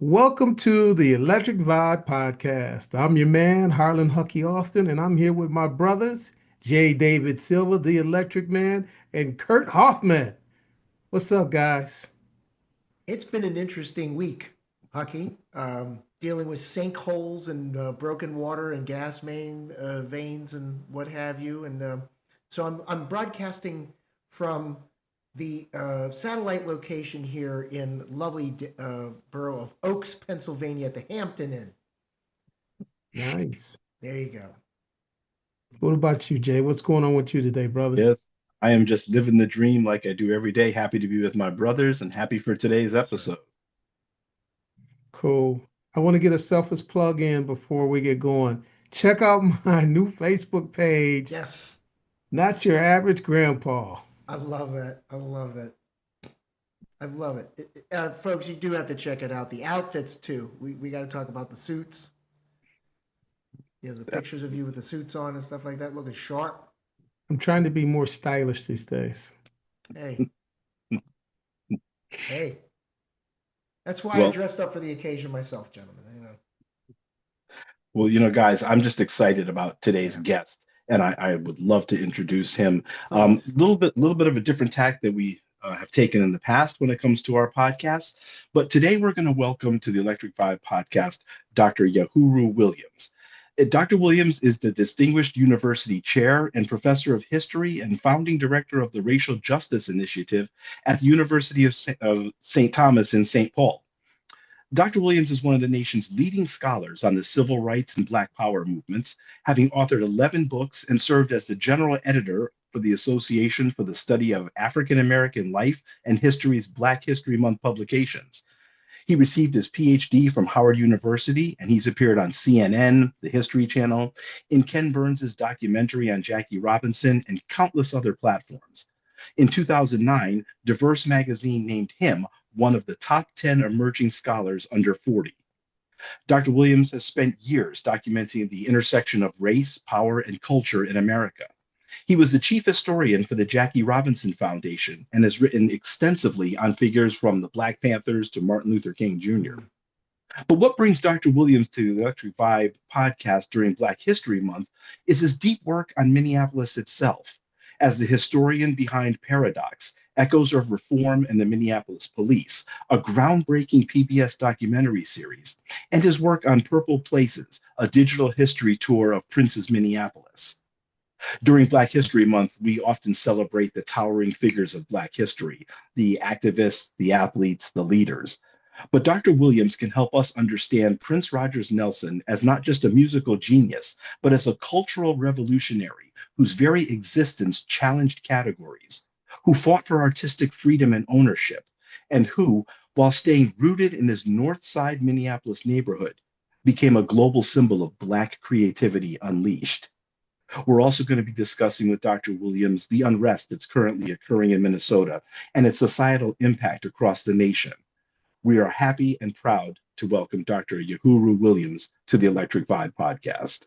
Welcome to the Electric Vibe Podcast. I'm your man, Harlan Hucky Austin, and I'm here with my brothers, J. David Silva, the Electric Man, and Kurt Hoffman. What's up, guys? It's been an interesting week, Hucky. Dealing with sinkholes and broken water and gas main veins and what have you. And so I'm broadcasting from the satellite location here in lovely borough of Oaks, Pennsylvania, at the Hampton Inn. Nice. There you go. What about you, Jay? What's going on with you today, brother? Yes, I am just living the dream like I do every day. Happy to be with my brothers and happy for today's Yes, sir. episode. Cool. I want to get a selfish plug in before we get going. Check out my new Facebook page, Yes, Not Your Average Grandpa. I love that. I love that. I love it. Folks, you do have to check it out. The outfits too. We got to talk about the suits. The That's pictures of you with the suits on and stuff like that, looking sharp. I'm trying to be more stylish these days. Hey, hey. That's why I well, dressed up for the occasion myself, gentlemen. guys, I'm just excited about today's Yeah. guest, and I would love to introduce him. Please. Little bit of a different tack that we have taken in the past when it comes to our podcast, but today we're going to welcome to the Electric Vibe podcast Dr. Yohuru Williams. Dr. Williams is the Distinguished University Chair and Professor of History and founding director of the Racial Justice Initiative at the University of St. Thomas in St. Paul. Dr. Williams is one of the nation's leading scholars on the civil rights and Black Power movements, having authored 11 books and served as the general editor for the Association for the Study of African American Life and History's Black History Month publications. He received his PhD from Howard University, and he's appeared on CNN, the History Channel, in Ken Burns's documentary on Jackie Robinson, and countless other platforms. In 2009, Diverse magazine named him one of the top 10 emerging scholars under 40. Dr. Williams has spent years documenting the intersection of race, power, and culture in America. He was the chief historian for the Jackie Robinson Foundation and has written extensively on figures from the Black Panthers to Martin Luther King Jr. Mm. But what brings Dr. Williams to the Electric Vibe podcast during Black History Month is his deep work on Minneapolis itself. As the historian behind Paradox, Echoes of Reform and the Minneapolis Police, a groundbreaking PBS documentary series, and his work on Purple Places, a digital history tour of Prince's Minneapolis. During Black History Month, we often celebrate the towering figures of Black history, the activists, the athletes, the leaders. But Dr. Williams can help us understand Prince Rogers Nelson as not just a musical genius, but as a cultural revolutionary whose very existence challenged categories, who fought for artistic freedom and ownership, and who, while staying rooted in his North Side Minneapolis neighborhood, became a global symbol of Black creativity unleashed. We're also going to be discussing with Dr. Williams the unrest that's currently occurring in Minnesota and its societal impact across the nation. We are happy and proud to welcome Dr. Yohuru Williams to the Electric Vibe podcast.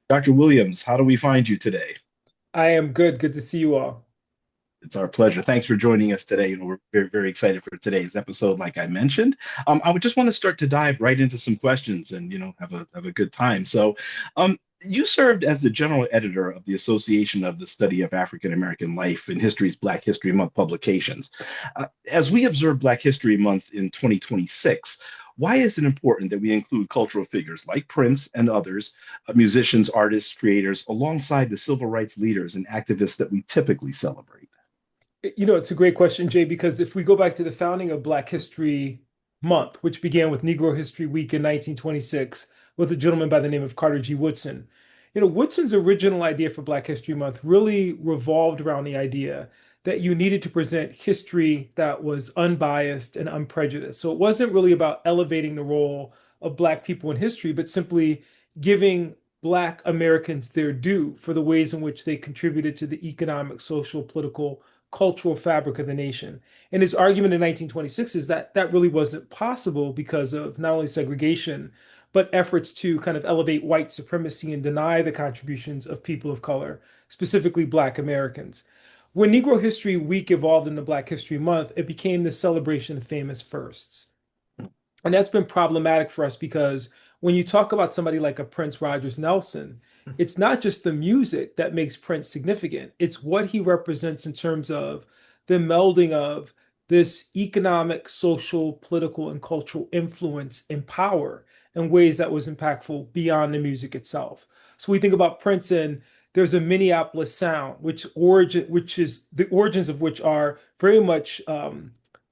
Dr. Williams, how do we find you today? I am good. Good to see you all. It's our pleasure. Thanks for joining us today. We're very, very excited for today's episode, like I mentioned. I would just want to start to dive right into some questions and, have a good time. So, you served as the general editor of the Association of the Study of African American Life and History's Black History Month publications. As we observe Black History Month in 2026, why is it important that we include cultural figures like Prince and others, musicians, artists, creators, alongside the civil rights leaders and activists that we typically celebrate? It's a great question, Jay, because if we go back to the founding of Black History Month, which began with Negro History Week in 1926 with a gentleman by the name of Carter G. Woodson. Woodson's original idea for Black History Month really revolved around the idea that you needed to present history that was unbiased and unprejudiced. So it wasn't really about elevating the role of Black people in history, but simply giving Black Americans their due for the ways in which they contributed to the economic, social, political, cultural fabric of the nation. And his argument in 1926 is that that really wasn't possible because of not only segregation, but efforts to kind of elevate white supremacy and deny the contributions of people of color, specifically Black Americans. When Negro History Week evolved into Black History Month, it became the celebration of famous firsts. And that's been problematic for us because when you talk about somebody like a Prince Rogers Nelson, it's not just the music that makes Prince significant, it's what he represents in terms of the melding of this economic, social, political, and cultural influence and power in ways that was impactful beyond the music itself. So we think about Prince and there's a Minneapolis sound, which is the origins of which are very much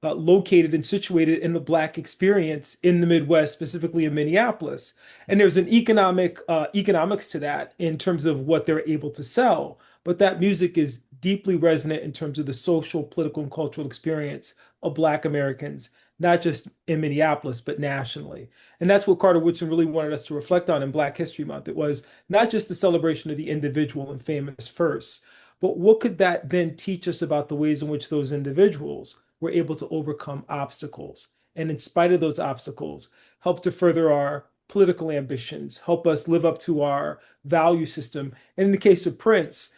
located and situated in the Black experience in the Midwest, specifically in Minneapolis. And there's an economics to that in terms of what they're able to sell. But that music is deeply resonant in terms of the social, political, and cultural experience of Black Americans, not just in Minneapolis, but nationally. And that's what Carter Woodson really wanted us to reflect on in Black History Month. It was not just the celebration of the individual and famous first, but what could that then teach us about the ways in which those individuals were able to overcome obstacles, and in spite of those obstacles, help to further our political ambitions, help us live up to our value system, and in the case of Prince,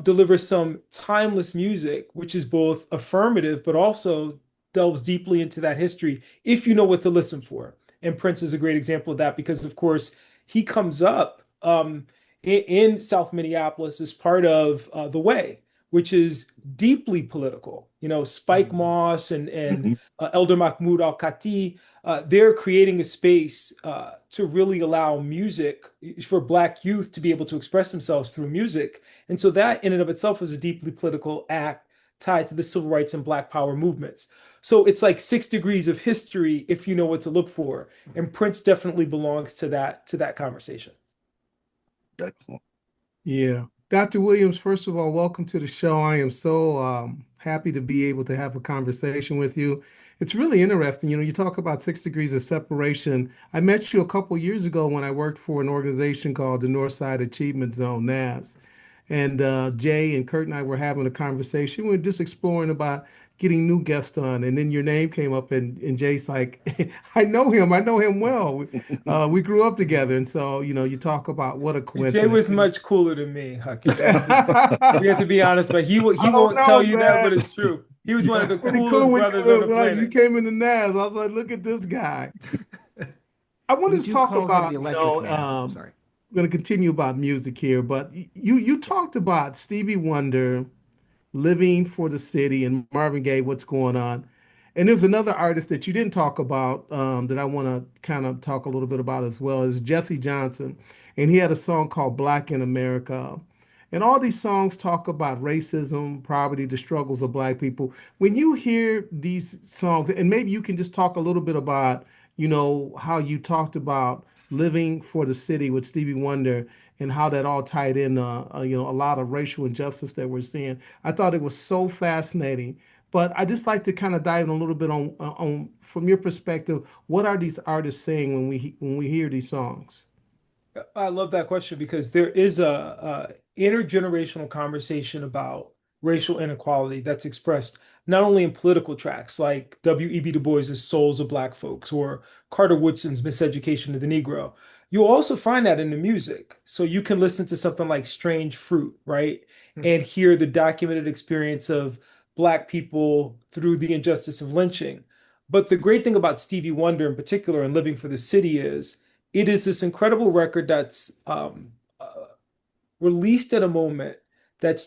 deliver some timeless music, which is both affirmative but also delves deeply into that history if you know what to listen for. And Prince is a great example of that because, of course, he comes up in South Minneapolis as part of The Way, which is deeply political. You know, Spike Moss and Mhm. Elder Mahmoud Al-Kati, they're creating a space to really allow music for Black youth to be able to express themselves through music. And so that in and of itself is a deeply political act tied to the civil rights and Black power movements. So it's like 6 degrees of history if you know what to look for. And Prince definitely belongs to that conversation. Excellent. Yeah. Dr. Williams, first of all, welcome to the show. I am so happy to be able to have a conversation with you. It's really interesting. You know, you talk about 6 degrees of separation. I met you a couple years ago when I worked for an organization called the Northside Achievement Zone, NAS. And Jay and Kurt and I were having a conversation. We were just exploring about getting new guests on. And then your name came up, and Jay's like, I know him. I know him well. We grew up together. And so, you know, you talk about what a Jay coincidence. was much cooler than me, Hucky. That's just, we have to I be honest, but he don't won't tell know, you that, but man. it's true. He was You one of were the pretty cool coolest brothers on the when you planet. came into NAS. I was like, look at this guy. I We wanted to do talk call him the about, Electric Man. Sorry. I'm going to continue about music here, but you talked about Stevie Wonder, Living for the City, and Marvin Gaye, What's Going On. And there's another artist that you didn't talk about that I want to kind of talk a little bit about as well is Jesse Johnson. And he had a song called Black in America. And all these songs talk about racism, poverty, the struggles of Black people. When you hear these songs, and maybe you can just talk a little bit about, you know, how you talked about Living for the City with Stevie Wonder and how that all tied in, you know, a lot of racial injustice that we're seeing. I thought it was so fascinating. But I just like to kind of dive in a little bit on from your perspective, what are these artists saying when we hear these songs? I love that question because there is a intergenerational conversation about racial inequality that's expressed not only in political tracks like W.E.B. Du Bois's Souls of Black Folks or Carter Woodson's Miseducation of the Negro. You'll also find that in the music. So you can listen to something like Strange Fruit, right? And hear the documented experience of Black people through the injustice of lynching. But the great thing about Stevie Wonder in particular and Living for the City is it is this incredible record that's released at a moment that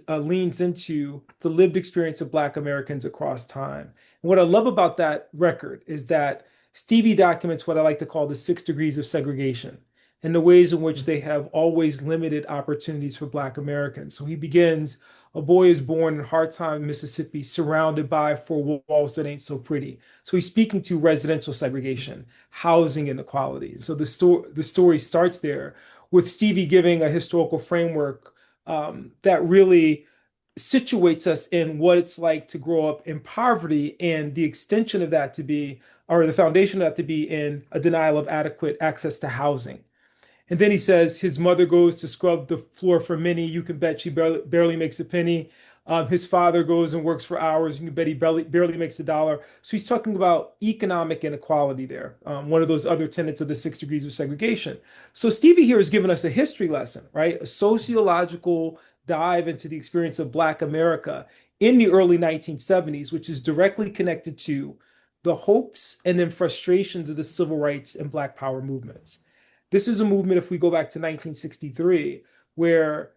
leans into the lived experience of Black Americans across time. And what I love about that record is that Stevie documents what I like to call the 6 degrees of segregation and the ways in which they have always limited opportunities for Black Americans. So he begins, a boy is born in Hartime, Mississippi, surrounded by four walls that ain't so pretty. So he's speaking to residential segregation, housing inequality. So the story starts there with Stevie giving a historical framework that really situates us in what it's like to grow up in poverty and the extension of that to be, or the foundation of that to be in a denial of adequate access to housing. And then he says his mother goes to scrub the floor for Minnie. You can bet she barely makes a penny. His father goes and works for hours. You can bet he barely makes $1. So he's talking about economic inequality there, one of those other tenets of the 6 degrees of segregation. So Stevie here has given us a history lesson, right? A sociological dive into the experience of Black America in the early 1970s, which is directly connected to the hopes and then frustrations of the civil rights and Black Power movements. This is a movement, if we go back to 1963, where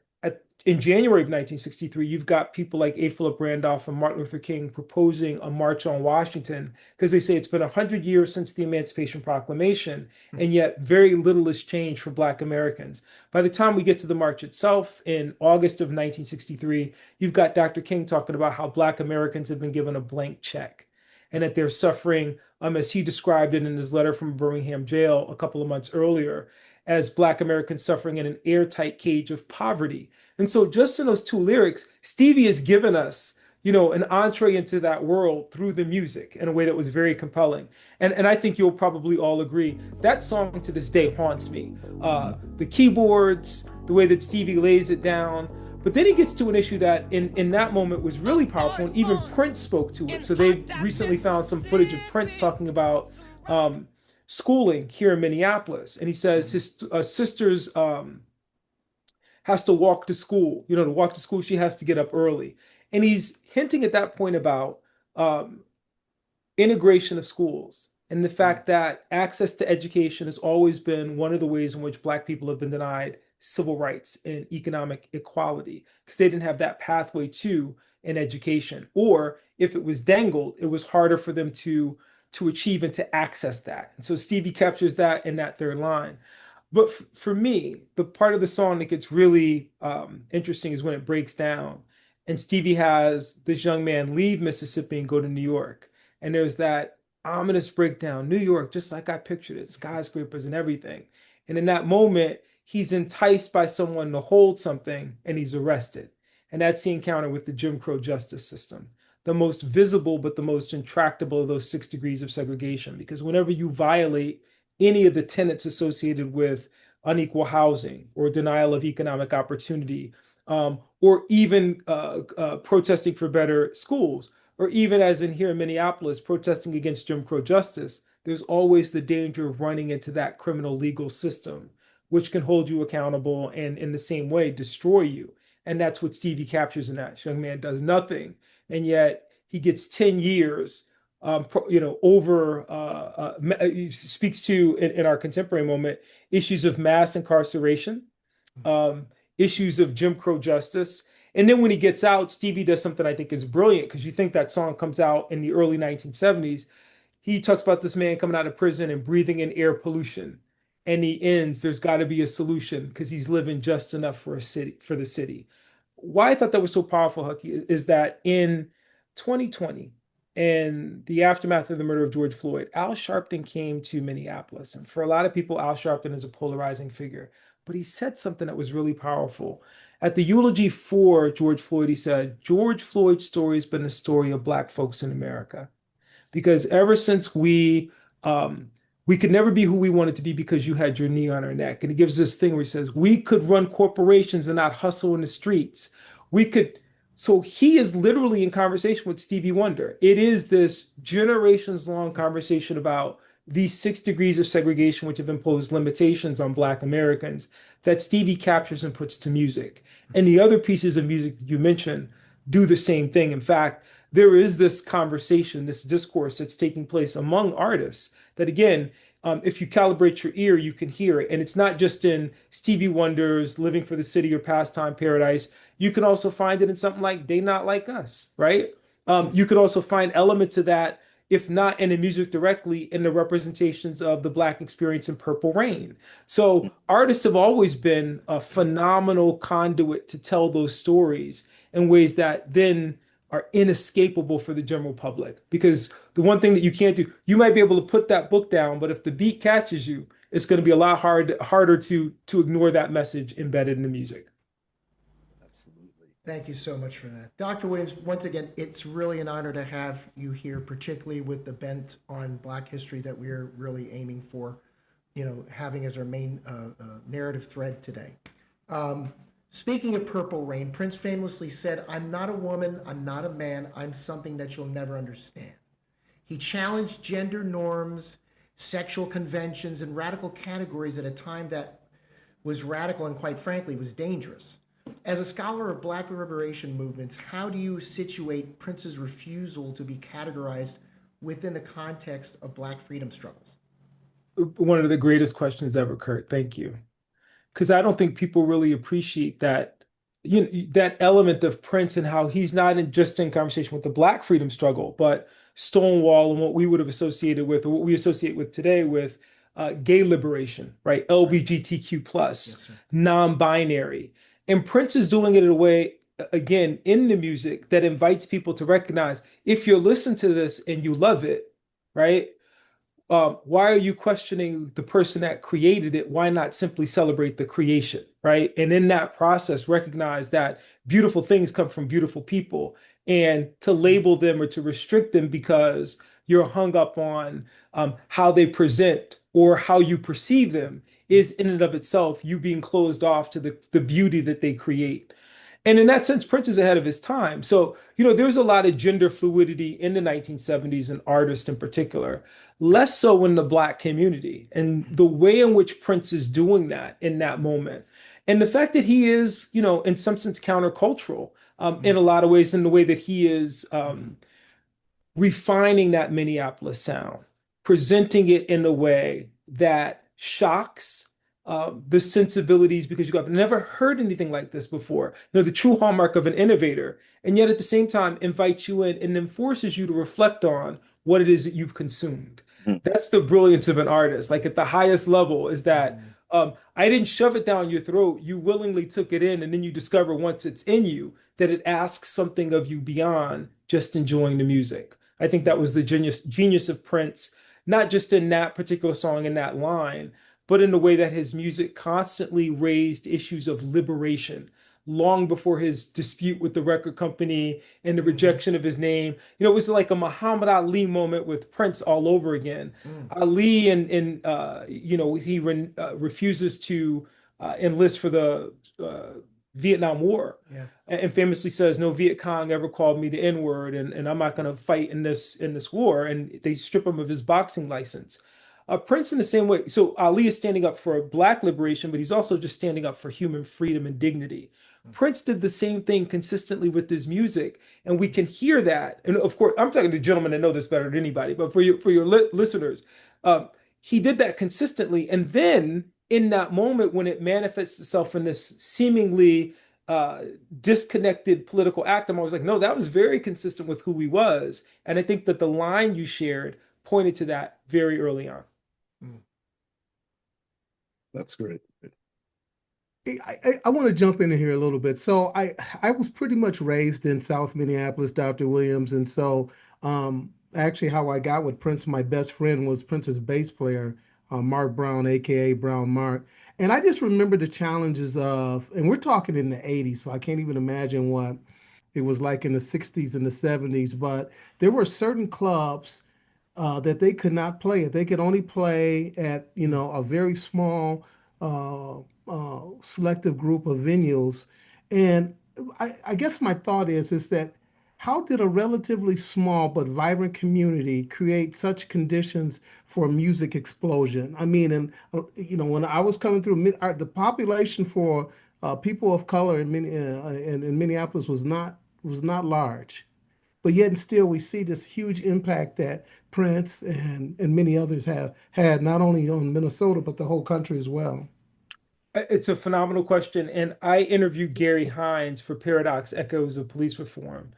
in January of 1963, you've got people like A. Philip Randolph and Martin Luther King proposing a march on Washington because they say it's been 100 years since the Emancipation Proclamation, and yet very little has changed for Black Americans. By the time we get to the march itself in August of 1963, you've got Dr. King talking about how Black Americans have been given a blank check and that they're suffering, as he described it in his letter from Birmingham jail a couple of months earlier, as Black Americans suffering in an airtight cage of poverty. And so just in those two lyrics, Stevie has given us, an entree into that world through the music in a way that was very compelling. And I think you'll probably all agree that song to this day haunts me. The keyboards, the way that Stevie lays it down. But then he gets to an issue that in that moment was really powerful, and even Prince spoke to it. So they recently found some footage of Prince talking about schooling here in Minneapolis. And he says his sister's has to walk to school. To walk to school, she has to get up early. And he's hinting at that point about integration of schools and the fact that access to education has always been one of the ways in which Black people have been denied civil rights and economic equality because they didn't have that pathway to an education. Or if it was dangled, it was harder for them to achieve and to access that. And so Stevie captures that in that third line. But for me, the part of the song that gets really interesting is when it breaks down and Stevie has this young man leave Mississippi and go to New York. And there's that ominous breakdown, New York, just like I pictured it, skyscrapers and everything. And in that moment, he's enticed by someone to hold something and he's arrested. And that's the encounter with the Jim Crow justice system, the most visible but the most intractable of those 6 degrees of segregation. Because whenever you violate any of the tenets associated with unequal housing or denial of economic opportunity, or even protesting for better schools, or even as in here in Minneapolis, protesting against Jim Crow justice, there's always the danger of running into that criminal legal system, which can hold you accountable and in the same way destroy you. And that's what Stevie captures in that. This young man does nothing, and yet he gets 10 years speaks to, in our contemporary moment, issues of mass incarceration, issues of Jim Crow justice. And then when he gets out, Stevie does something I think is brilliant, because you think that song comes out in the early 1970s. He talks about this man coming out of prison and breathing in air pollution. And he ends, there's got to be a solution because he's living just enough for the city. Why I thought that was so powerful, Hucky, is that in 2020, and the aftermath of the murder of George Floyd, Al Sharpton came to Minneapolis. And for a lot of people, Al Sharpton is a polarizing figure. But he said something that was really powerful. At the eulogy for George Floyd, he said, George Floyd's story has been the story of Black folks in America. Because ever since we could never be who we wanted to be because you had your knee on our neck. And he gives this thing where he says, we could run corporations and not hustle in the streets. So he is literally in conversation with Stevie Wonder. It is this generations long conversation about these 6 degrees of segregation, which have imposed limitations on Black Americans, that Stevie captures and puts to music. And the other pieces of music that you mentioned do the same thing. In fact, there is this conversation, this discourse that's taking place among artists that, again, if you calibrate your ear, you can hear it. And it's not just in Stevie Wonder's Living for the City or Pastime Paradise. You can also find it in something like They Not Like Us, right? You could also find elements of that, if not in the music directly, in the representations of the Black experience in Purple Rain. So artists have always been a phenomenal conduit to tell those stories in ways that then are inescapable for the general public. Because the one thing that you can't do, you might be able to put that book down, but if the beat catches you, it's going to be a lot harder to ignore that message embedded in the music. Absolutely. Thank you so much for that. Dr. Williams, once again, it's really an honor to have you here, particularly with the bent on Black history that we're really aiming for, having as our main narrative thread today. Speaking of Purple Rain, Prince famously said, I'm not a woman, I'm not a man, I'm something that you'll never understand. He challenged gender norms, sexual conventions, and radical categories at a time that was radical and, quite frankly, was dangerous. As a scholar of Black liberation movements, how do you situate Prince's refusal to be categorized within the context of Black freedom struggles? One of the greatest questions ever, Kurt. Thank you. Because I don't think people really appreciate that, that element of Prince and how he's not just in conversation with the Black freedom struggle, but Stonewall and what we would have associated with, or what we associate with today with gay liberation, right? LGBTQ Yes, plus, sir. non-binary. And Prince is doing it in a way, again, in the music that invites people to recognize if you listen to this and you love it, right? Why are you questioning the person that created it? Why not simply celebrate the creation, right? And in that process, recognize that beautiful things come from beautiful people, and to label them or to restrict them because you're hung up on how they present or how you perceive them is in and of itself you being closed off to the beauty that they create. And in that sense, Prince is ahead of his time. So, there's a lot of gender fluidity in the 1970s and artists in particular, less so in the Black community. And the way in which Prince is doing that in that moment, and the fact that he is, in some sense countercultural in a lot of ways, in the way that he is refining that Minneapolis sound, presenting it in a way that shocks the sensibilities because you have never heard anything like this before. The true hallmark of an innovator, and yet at the same time invites you in and then forces you to reflect on what it is that you've consumed. Mhm. That's the brilliance of an artist. Like at the highest level is that I didn't shove it down your throat. You willingly took it in, and then you discover once it's in you that it asks something of you beyond just enjoying the music. I think that was the genius of Prince, not just in that particular song in that line, but in the way that his music constantly raised issues of liberation long before his dispute with the record company and the rejection of his name. It was like a Muhammad Ali moment with Prince all over again. Mm. Ali and he refuses to enlist for the Vietnam War, Yeah. and famously says, "No Viet Cong ever called me the N-word, and I'm not going to fight in this war." And they strip him of his boxing license. Prince in the same way. So Ali is standing up for Black liberation, but he's also just standing up for human freedom and dignity. Prince did the same thing consistently with his music, and we can hear that. And of course, I'm talking to gentlemen that know this better than anybody, but for your listeners, he did that consistently. And then in that moment when it manifests itself in this seemingly uh, disconnected political act, I'm always like, no, that was very consistent with who he was. And I think that the line you shared pointed to that very early on. Mm. That's great. I want to jump in here a little bit. So I was pretty much raised in South Minneapolis, Dr. Williams, and so actually how I got with Prince, my best friend was Prince's bass player, Mark Brown, aka Brown Mark. And I just remember the challenges of, and we're talking in the 80s, so I can't even imagine what it was like in the 60s and the 70s, but there were certain clubs that they could not play it. They could only play at, a very small, selective group of venues. And I guess my thought is that how did a relatively small but vibrant community create such conditions for music explosion? I mean, and when I was coming through, the population for people of color in Minneapolis was not large, but yet and still we see this huge impact that Prince and many others have had not only on Minnesota but the whole country as well. It's a phenomenal question. And I interviewed Gary Hines for Paradox Echoes of Police Reform.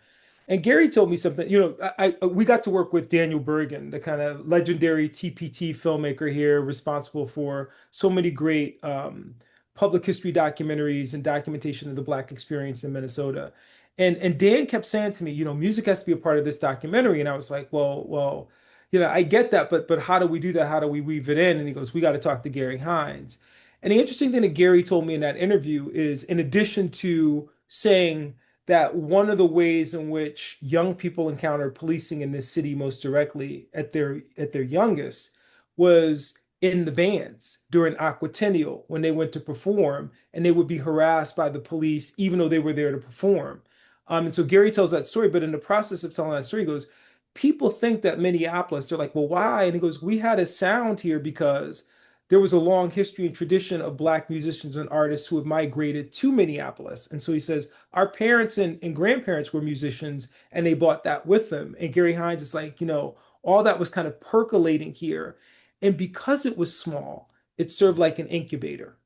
And Gary told me something, we got to work with Daniel Bergen, the kind of legendary TPT filmmaker here, responsible for so many great public history documentaries and documentation of the Black experience in Minnesota. And Dan kept saying to me, music has to be a part of this documentary. And I was like, well, I get that, but how do we do that? How do we weave it in? And he goes, we got to talk to Gary Hines. And the interesting thing that Gary told me in that interview is, in addition to saying that one of the ways in which young people encountered policing in this city most directly at their youngest was in the bands during Aquatennial when they went to perform, and they would be harassed by the police even though they were there to perform. And so Gary tells that story, but in the process of telling that story, he goes, people think that Minneapolis, they're like, well, why? And he goes, we had a sound here because there was a long history and tradition of Black musicians and artists who have migrated to Minneapolis. And so he says, our parents and grandparents were musicians, and they brought that with them. And Gary Hines is like, all that was kind of percolating here. And because it was small, it served like an incubator.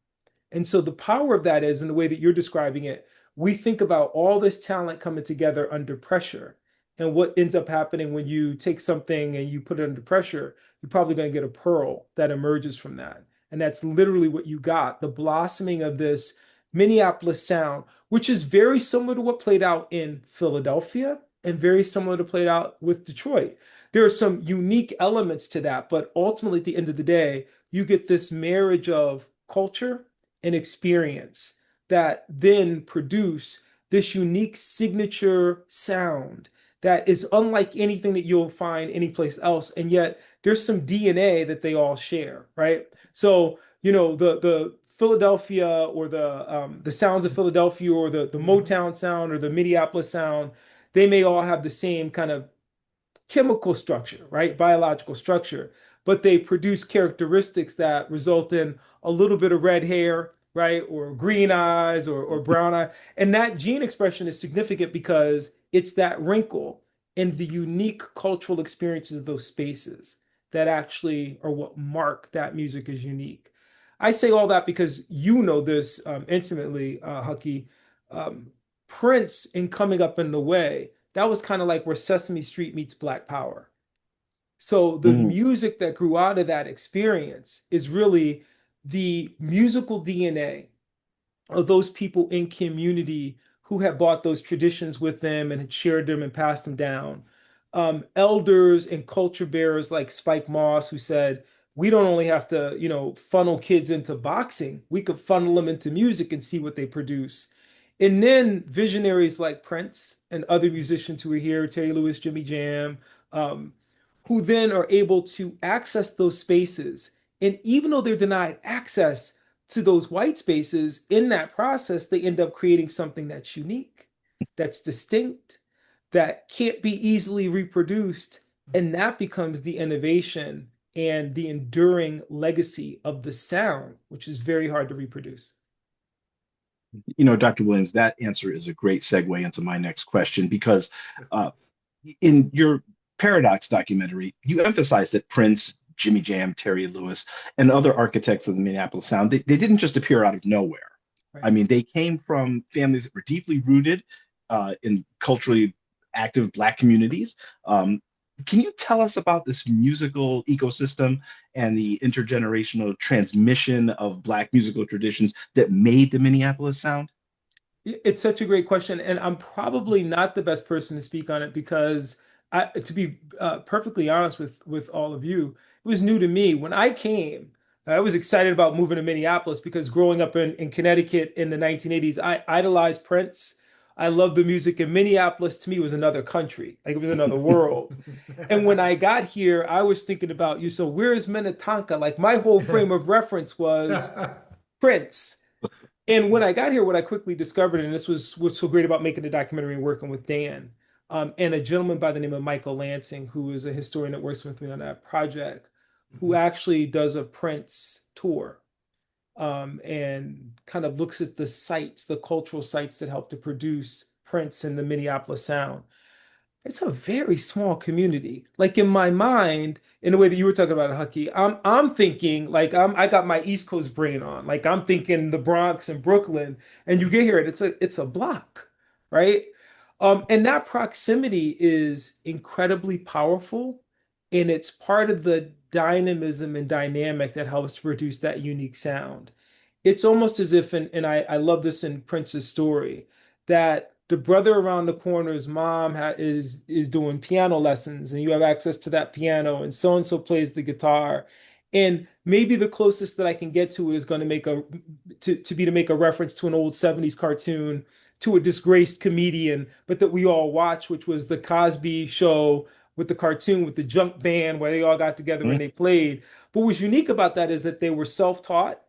And so the power of that is, in the way that you're describing it, we think about all this talent coming together under pressure. And what ends up happening when you take something and you put it under pressure, you're probably going to get a pearl that emerges from that. And that's literally what you got, the blossoming of this Minneapolis sound, which is very similar to what played out in Philadelphia and very similar to played out with Detroit. There are some unique elements to that, but ultimately at the end of the day, you get this marriage of culture and experience that then produce this unique signature sound that is unlike anything that you'll find anyplace else. And yet there's some DNA that they all share, right? So, the Philadelphia or the sounds of Philadelphia or the Motown sound or the Minneapolis sound, they may all have the same kind of chemical structure, right? Biological structure, but they produce characteristics that result in a little bit of red hair, right? Or green eyes or brown eye. And that gene expression is significant because it's that wrinkle and the unique cultural experiences of those spaces that actually are what mark that music as unique. I say all that because you know this intimately, Hucky. Prince, in Coming Up in the Way, that was kind of like where Sesame Street meets Black Power. So the Mm. music that grew out of that experience is really the musical DNA of those people in community who had brought those traditions with them and had shared them and passed them down. Elders and culture bearers like Spike Moss, who said, we don't only have to, funnel kids into boxing, we could funnel them into music and see what they produce. And then visionaries like Prince and other musicians who are here, Terry Lewis, Jimmy Jam, who then are able to access those spaces. And even though they're denied access to those white spaces, in that process, they end up creating something that's unique, that's distinct, that can't be easily reproduced. And that becomes the innovation and the enduring legacy of the sound, which is very hard to reproduce. Dr. Williams, that answer is a great segue into my next question because uh, in your Paradox documentary, you emphasize that Prince, Jimmy Jam, Terry Lewis, and other architects of the Minneapolis sound, they didn't just appear out of nowhere. Right. I mean, they came from families that were deeply rooted in culturally active Black communities. Can you tell us about this musical ecosystem and the intergenerational transmission of Black musical traditions that made the Minneapolis sound? It's such a great question, and I'm probably not the best person to speak on it because, to be perfectly honest with all of you, it was new to me. When I came, I was excited about moving to Minneapolis because growing up in Connecticut in the 1980s, I idolized Prince. I loved the music, and Minneapolis to me was another country, like it was another world. And when I got here, I was thinking about you. So where's Minnetonka? Like my whole frame of reference was Prince. And when I got here, what I quickly discovered, and this was what's so great about making the documentary and working with Dan, and a gentleman by the name of Michael Lansing, who is a historian that works with me on that project, who actually does a Prince tour, and kind of looks at the sites, the cultural sites that help to produce Prince and the Minneapolis sound. It's a very small community. Like in my mind, in the way that you were talking about it, Hucky, I'm thinking like I got my East Coast brain on. Like I'm thinking the Bronx and Brooklyn, and you get here and it's a block, right? And that proximity is incredibly powerful, and it's part of the dynamism and dynamic that helps to produce that unique sound. It's almost as if, and I love this in Prince's story, that the brother around the corner's mom is doing piano lessons, and you have access to that piano, and so plays the guitar. And maybe the closest that I can get to it is going to make a reference to an old 70s cartoon, to a disgraced comedian, but that we all watch, which was the Cosby Show with the cartoon with the junk band where they all got together and they played. But what's unique about that is that they were self-taught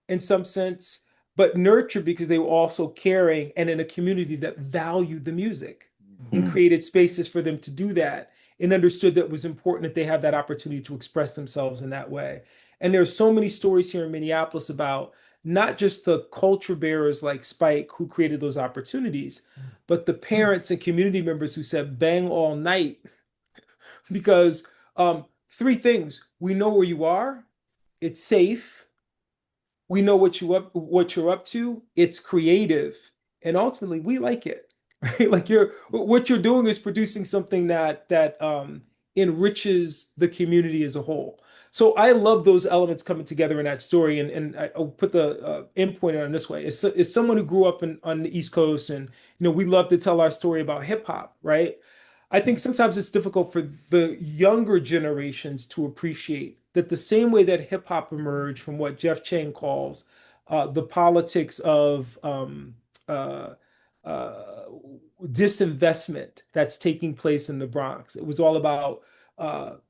in some sense, but nurtured because they were also caring and in a community that valued the music and created spaces for them to do that and understood that it was important that they have that opportunity to express themselves in that way. And there's so many stories here in Minneapolis about not just the culture bearers like Spike who created those opportunities, but the parents and community members who said bang all night because Three things. We know where you are. It's safe. We know what you're up to. It's creative. And ultimately we like it. Right? Like what you're doing is producing something that enriches the community as a whole. So I love those elements coming together in that story. And I'll put the end point on it this way. As someone who grew up on the East Coast, and we love to tell our story about hip hop, right? I think sometimes it's difficult for the younger generations to appreciate that the same way that hip hop emerged from what Jeff Chang calls the politics of uh, uh, disinvestment that's taking place in the Bronx. It was all about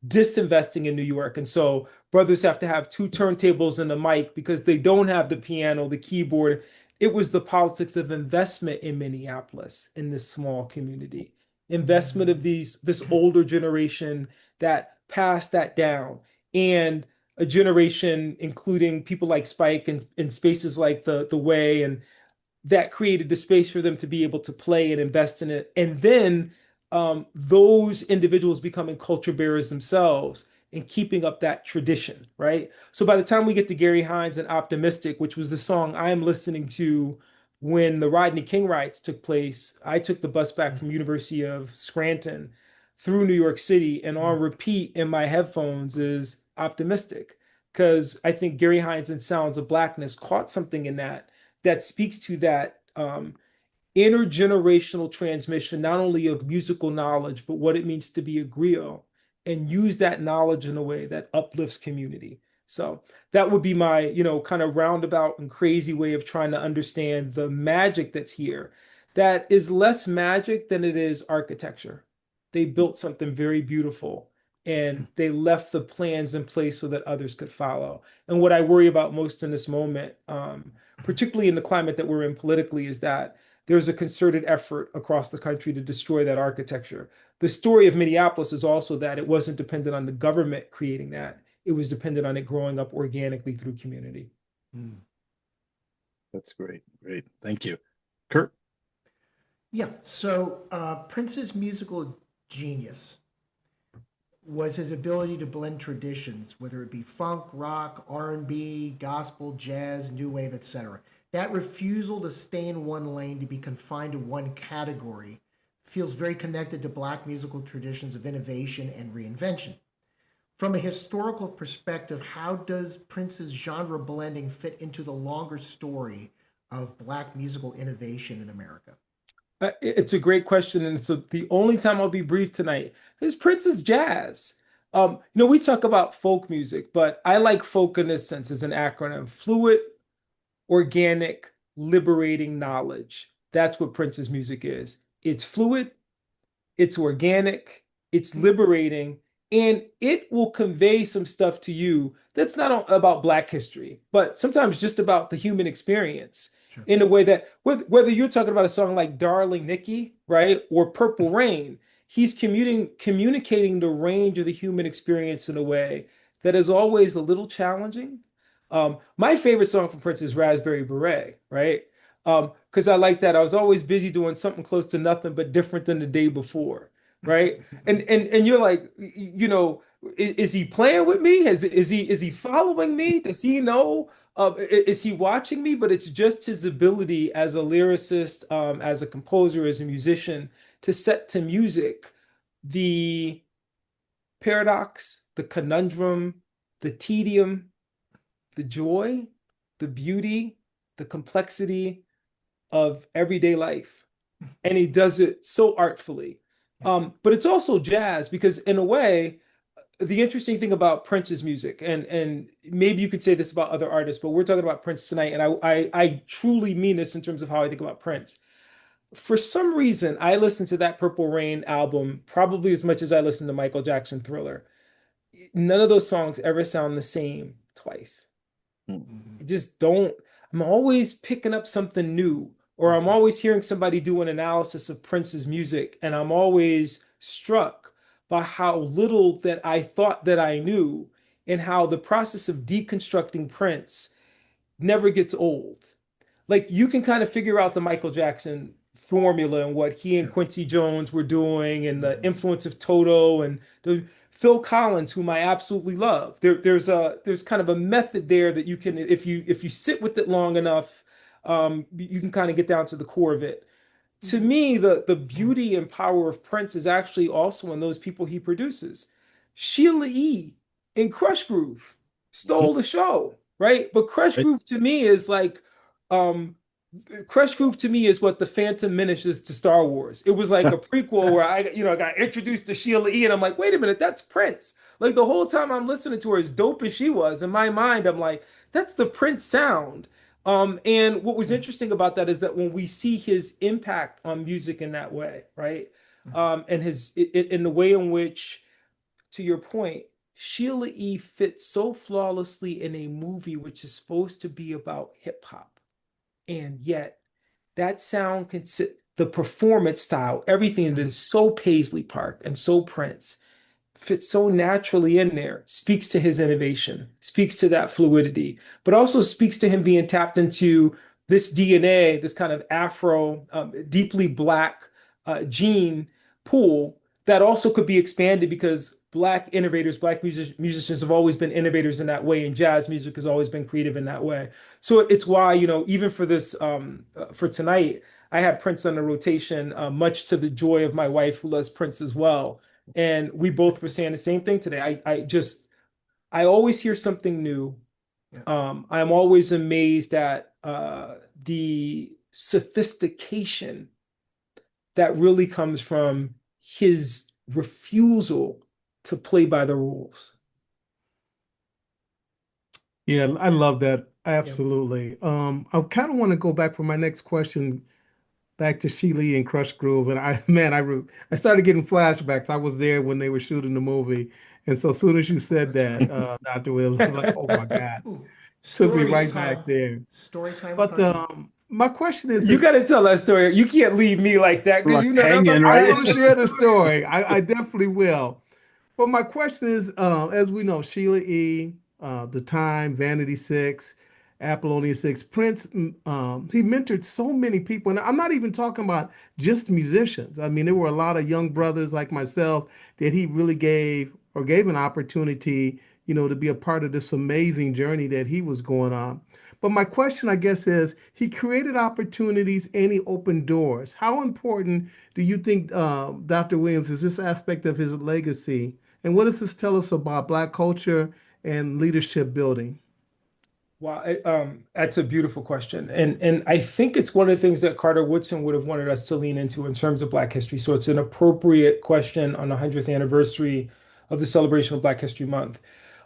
disinvesting in New York. And so brothers have to have two turntables and a mic because they don't have the piano, the keyboard. It was the politics of investment in Minneapolis, in this small community. Investment of this older generation that passed that down, and a generation including people like Spike and in spaces like the Way, and that created the space for them to be able to play and invest in it. And then those individuals becoming culture bearers themselves and keeping up that tradition, right? So by the time we get to Gary Hines and Optimistic, which was the song I'm listening to when the Rodney King riots took place, I took the bus back from University of Scranton through New York City, and on repeat in my headphones is Optimistic, because I think Gary Hines and Sounds of Blackness caught something in that speaks to that intergenerational transmission, not only of musical knowledge, but what it means to be a griot and use that knowledge in a way that uplifts community. So that would be my, kind of roundabout and crazy way of trying to understand the magic that's here. That is less magic than it is architecture. They built something very beautiful and they left the plans in place so that others could follow. And what I worry about most in this moment, particularly in the climate that we're in politically, is that there's a concerted effort across the country to destroy that architecture. The story of Minneapolis is also that it wasn't dependent on the government creating that. It was dependent on it growing up organically through community. That's great. Great. Thank you. Kurt? Yeah, so Prince's musical genius was his ability to blend traditions, whether it be funk, rock, R&B, gospel, jazz, new wave, etc. That refusal to stay in one lane, to be confined to one category, feels very connected to Black musical traditions of innovation and reinvention. From a historical perspective, how does Prince's genre blending fit into the longer story of Black musical innovation in America? It's a great question, and so the only time I'll be brief tonight is Prince's jazz. We talk about folk music, but I like folk in this sense as an acronym: fluid, organic, liberating knowledge. That's what Prince's music is. It's fluid, it's organic, it's liberating, and it will convey some stuff to you that's not about Black history, but sometimes just about the human experience. Sure. In a way that, whether you're talking about a song like Darling Nikki, right, or Purple Rain, he's communicating the range of the human experience in a way that is always a little challenging. My favorite song from Prince is Raspberry Beret, right? Because I like that. I was always busy doing something close to nothing but different than the day before, right? And you're like, is he playing with me? Is he following me? Does he know? Is he watching me? But it's just his ability as a lyricist, as a composer, as a musician, to set to music the paradox, the conundrum, the tedium, the joy, the beauty, the complexity of everyday life. And he does it so artfully. But it's also jazz, because in a way, the interesting thing about Prince's music, and maybe you could say this about other artists, but we're talking about Prince tonight, and I truly mean this in terms of how I think about Prince. For some reason, I listened to that Purple Rain album probably as much as I listened to Michael Jackson Thriller. None of those songs ever sound the same twice. I just don't. I'm always picking up something new, or I'm always hearing somebody do an analysis of Prince's music, and I'm always struck by how little that I thought that I knew, and how the process of deconstructing Prince never gets old. Like, you can kind of figure out the Michael Jackson formula and what he and Quincy Jones were doing, and the influence of Toto, and Phil Collins, whom I absolutely love. There's kind of a method there that you can, if you sit with it long enough, you can kind of get down to the core of it. To Mhm. me, the beauty and power of Prince is actually also in those people he produces. Sheila E. in Crush Groove Mhm. stole the show, right? But Crush Right. Groove to me is like, um, Crush Groove to me is what the Phantom Menace is to Star Wars. It was like a prequel where I got introduced to Sheila E. and I'm like, wait a minute, that's Prince. Like the whole time I'm listening to her, as dope as she was, in my mind, I'm like, that's the Prince sound. And what was interesting about that is that when we see his impact on music in that way, right? And in the way in which, to your point, Sheila E. fits so flawlessly in a movie which is supposed to be about hip hop. And yet that sound can sit, the performance style, everything that is so Paisley Park and so Prince fits so naturally in there, speaks to his innovation, speaks to that fluidity, but also speaks to him being tapped into this DNA, this kind of Afro, deeply Black gene pool that also could be expanded because Black innovators, Black musicians have always been innovators in that way, and jazz music has always been creative in that way. So it's why, even for this, for tonight, I had Prince on the rotation, much to the joy of my wife, who loves Prince as well. And we both were saying the same thing today. I always hear something new. Yeah. I'm always amazed at the sophistication that really comes from his refusal to play by the rules. Yeah, I love that. Yeah. Absolutely. I kind of want to go back for my next question back to Sheely and Crush Groove. And I started getting flashbacks. I was there when they were shooting the movie. And so as soon as you said That's that, right. Dr. Williams, I was like, oh my God, Ooh, took me stories right back time. there. Story time with But Hucky. my question is You this, got to tell that story. You can't leave me like that because Like you know that's hanging, I right? will share the story. I definitely will. But my question is, as we know, Sheila E., The Time, Vanity Six, Apollonia Six, Prince, he mentored so many people. And I'm not even talking about just musicians. I mean, there were a lot of young brothers like myself that he really gave an opportunity, to be a part of this amazing journey that he was going on. But my question, I guess, is he created opportunities and he opened doors. How important do you think, Dr. Williams, is this aspect of his legacy? And what does this tell us about Black culture and leadership building? Wow, that's a beautiful question, and I think it's one of the things that Carter Woodson would have wanted us to lean into in terms of Black history. So it's an appropriate question on the 100th anniversary of the celebration of Black History Month.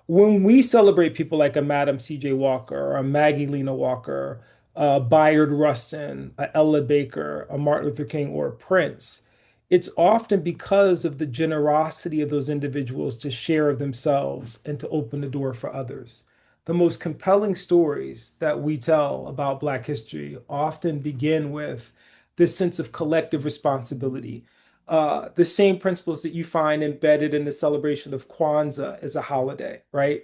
When we celebrate people like a Madam C.J. Walker, or a Maggie Lena Walker, Bayard Rustin, a Ella Baker, a Martin Luther King, or a Prince, it's often because of the generosity of those individuals to share of themselves and to open the door for others. The most compelling stories that we tell about Black history often begin with this sense of collective responsibility. The same principles that you find embedded in the celebration of Kwanzaa as a holiday, right?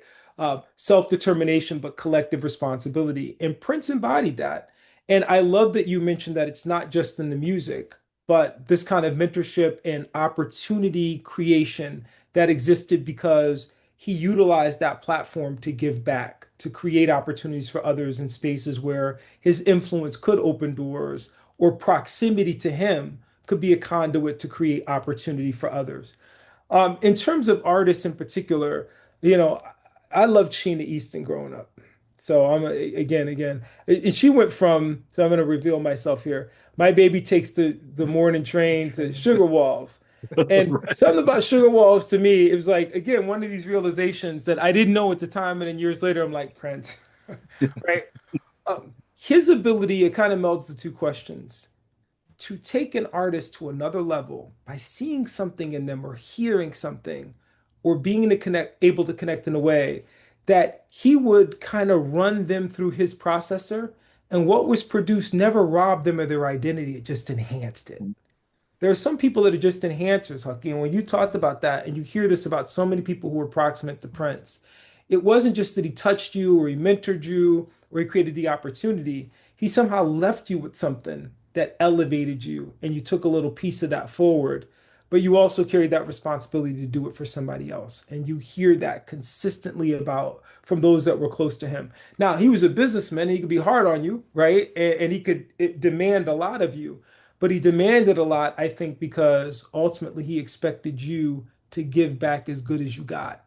Self-determination, but collective responsibility. And Prince embodied that. And I love that you mentioned that it's not just in the music, but this kind of mentorship and opportunity creation that existed because he utilized that platform to give back, to create opportunities for others in spaces where his influence could open doors or proximity to him could be a conduit to create opportunity for others. In terms of artists in particular, you know, I loved Sheena Easton growing up. So again, and she went from, so I'm going to reveal myself here. My baby takes the morning train to Train. Sugar Walls. And Right. something about Sugar Walls to me, it was like, again, one of these realizations that I didn't know at the time. And then years later, I'm like, Prince, right? His ability, it kind of melds the two questions to take an artist to another level by seeing something in them or hearing something or being able to connect in a way that he would kind of run them through his processor, and what was produced never robbed them of their identity, it just enhanced it. There are some people that are just enhancers, Hucky. And when you talked about that, and you hear this about so many people who were proximate to Prince, it wasn't just that he touched you or he mentored you or he created the opportunity. He somehow left you with something that elevated you, and you took a little piece of that forward. but you also carry that responsibility to do it for somebody else. And you hear that consistently about from those that were close to him. Now, he was a businessman, and he could be hard on you, right? And he could demand a lot of you, but he demanded a lot, I think, because ultimately he expected you to give back as good as you got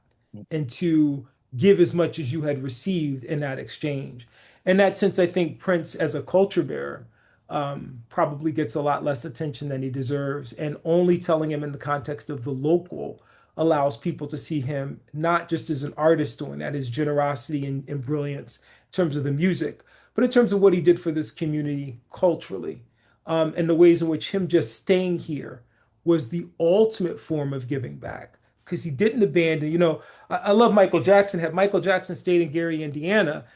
and to give as much as you had received in that exchange. In that sense, I think Prince, as a culture bearer, probably gets a lot less attention than he deserves. And only telling him in the context of the local allows people to see him not just as an artist doing that, his generosity and brilliance in terms of the music, but in terms of what he did for this community culturally, and the ways in which him just staying here was the ultimate form of giving back. Because he didn't abandon, I love Michael Jackson. Had Michael Jackson stayed in Gary, Indiana,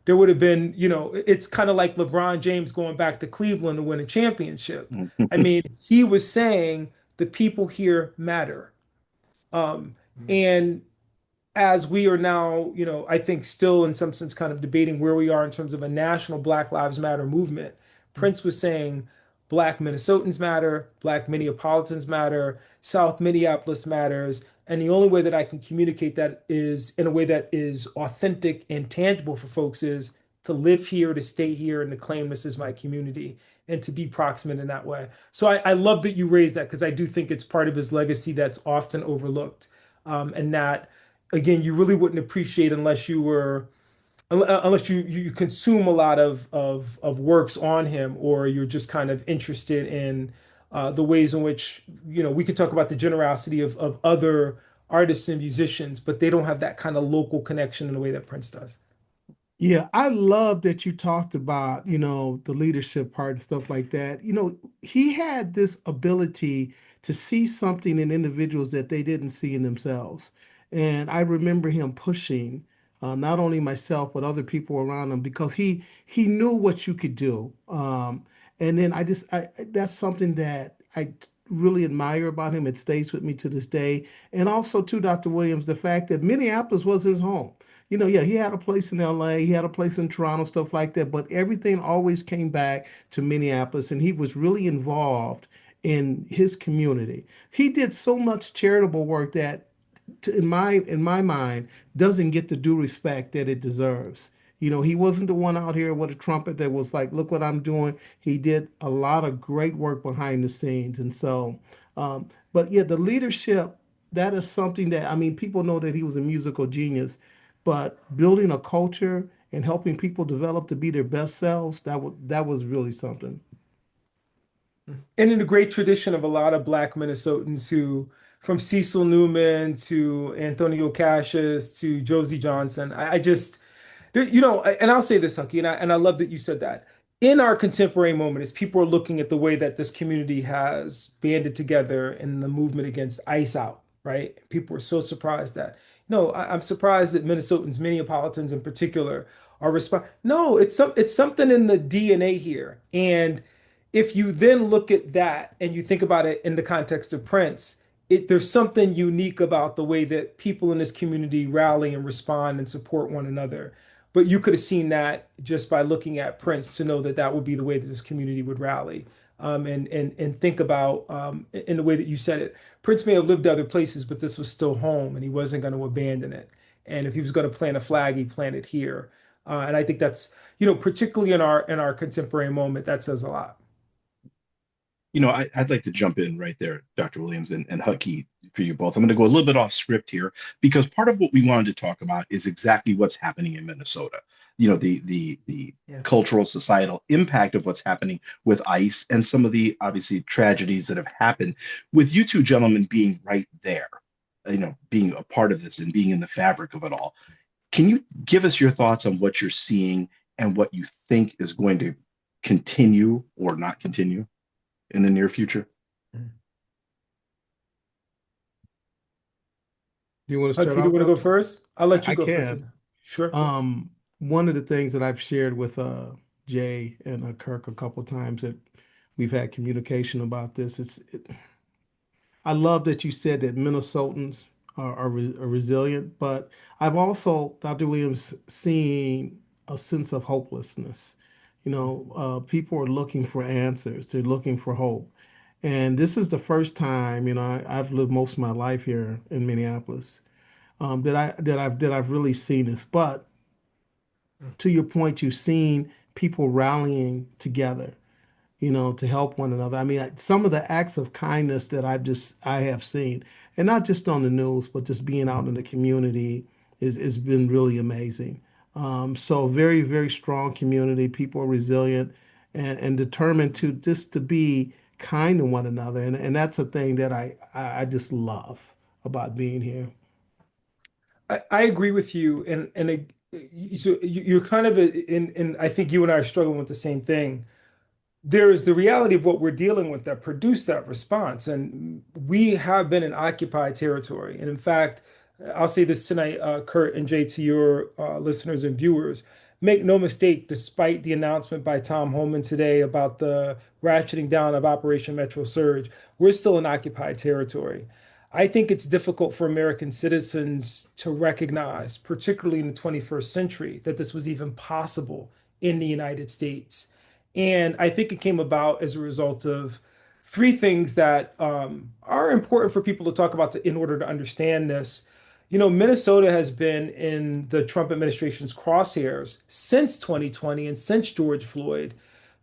there would have been, it's kind of like LeBron James going back to Cleveland to win a championship. I mean, he was saying the people here matter. Mm. And as we are now, I think still in some sense kind of debating where we are in terms of a national Black Lives Matter movement, Prince was saying Black Minnesotans matter, Black Minneapolitans matter, South Minneapolis matters. And the only way that I can communicate that is in a way that is authentic and tangible for folks is to live here, to stay here, and to claim this as my community and to be proximate in that way. So I love that you raised that because I do think it's part of his legacy that's often overlooked. And that again, you really wouldn't appreciate unless you consume a lot of works on him, or you're just kind of interested in the ways in which we could talk about the generosity of other artists and musicians, but they don't have that kind of local connection in the way that Prince does. Yeah, I love that you talked about, the leadership part and stuff like that. He had this ability to see something in individuals that they didn't see in themselves. And I remember him pushing not only myself but other people around him because he knew what you could do. And then that's something that I really admire about him. It stays with me to this day. And also too, Dr. Williams, the fact that Minneapolis was his home. Yeah, he had a place in LA, he had a place in Toronto, stuff like that, but everything always came back to Minneapolis, and he was really involved in his community. He did so much charitable work that, in my mind, doesn't get the due respect that it deserves. He wasn't the one out here with a trumpet that was like, "Look what I'm doing." He did a lot of great work behind the scenes, and so, but yeah, the leadership, that is something that, I mean, people know that he was a musical genius, but building a culture and helping people develop to be their best selves, that was really something. And in the great tradition of a lot of Black Minnesotans who, from Cecil Newman to Antonio Cassius to Josie Johnson, I just, and I'll say this, Hucky, and I love that you said that. In our contemporary moment, as people are looking at the way that this community has banded together in the movement against ICE out, right? People are so surprised that, no, I'm surprised that Minnesotans, Minneapolitans in particular, are respond. No, it's something in the DNA here. And if you then look at that and you think about it in the context of Prince, there's something unique about the way that people in this community rally and respond and support one another. But you could have seen that just by looking at Prince to know that that would be the way that this community would rally, and think about, in the way that you said it. Prince may have lived other places, but this was still home, and he wasn't going to abandon it. And if he was going to plant a flag, he planted here. And I think that's, particularly in our contemporary moment, that says a lot. I'd like to jump in right there, Dr. Williams and Hucky, for you both. I'm going to go a little bit off script here because part of what we wanted to talk about is exactly what's happening in Minnesota. The Yeah. cultural societal impact of what's happening with ICE and some of the obviously tragedies that have happened with you two gentlemen being right there, being a part of this and being in the fabric of it all. Can you give us your thoughts on what you're seeing and what you think is going to continue or not continue in the near future? Do you want to start Hucky, do you off, want to go brother? first? I'll let you I go first. can. Sure. One of the things that I've shared with Jay and Kirk a couple times that we've had communication about this. I love that you said that Minnesotans are resilient, but I've also, Dr. Williams, seen a sense of hopelessness. People are looking for answers. They're looking for hope. And this is the first time, I've lived most of my life here in Minneapolis, that I've really seen this. But to your point, you've seen people rallying together, to help one another. I mean, some of the acts of kindness that I have seen, and not just on the news, but just being out in the community is been really amazing. So very, very strong community. People are resilient and determined to be kind to one another. And that's a thing that I just love about being here. I agree with you, so you're kind of in. I think you and I are struggling with the same thing. There is the reality of what we're dealing with that produced that response. And we have been in occupied territory. And in fact, I'll say this tonight, Kurt and Jay, to your listeners and viewers. Make no mistake, despite the announcement by Tom Homan today about the ratcheting down of Operation Metro Surge, we're still in occupied territory. I think it's difficult for American citizens to recognize, particularly in the 21st century, that this was even possible in the United States. And I think it came about as a result of three things that are important for people to talk about in order to understand this. Minnesota has been in the Trump administration's crosshairs since 2020 and since George Floyd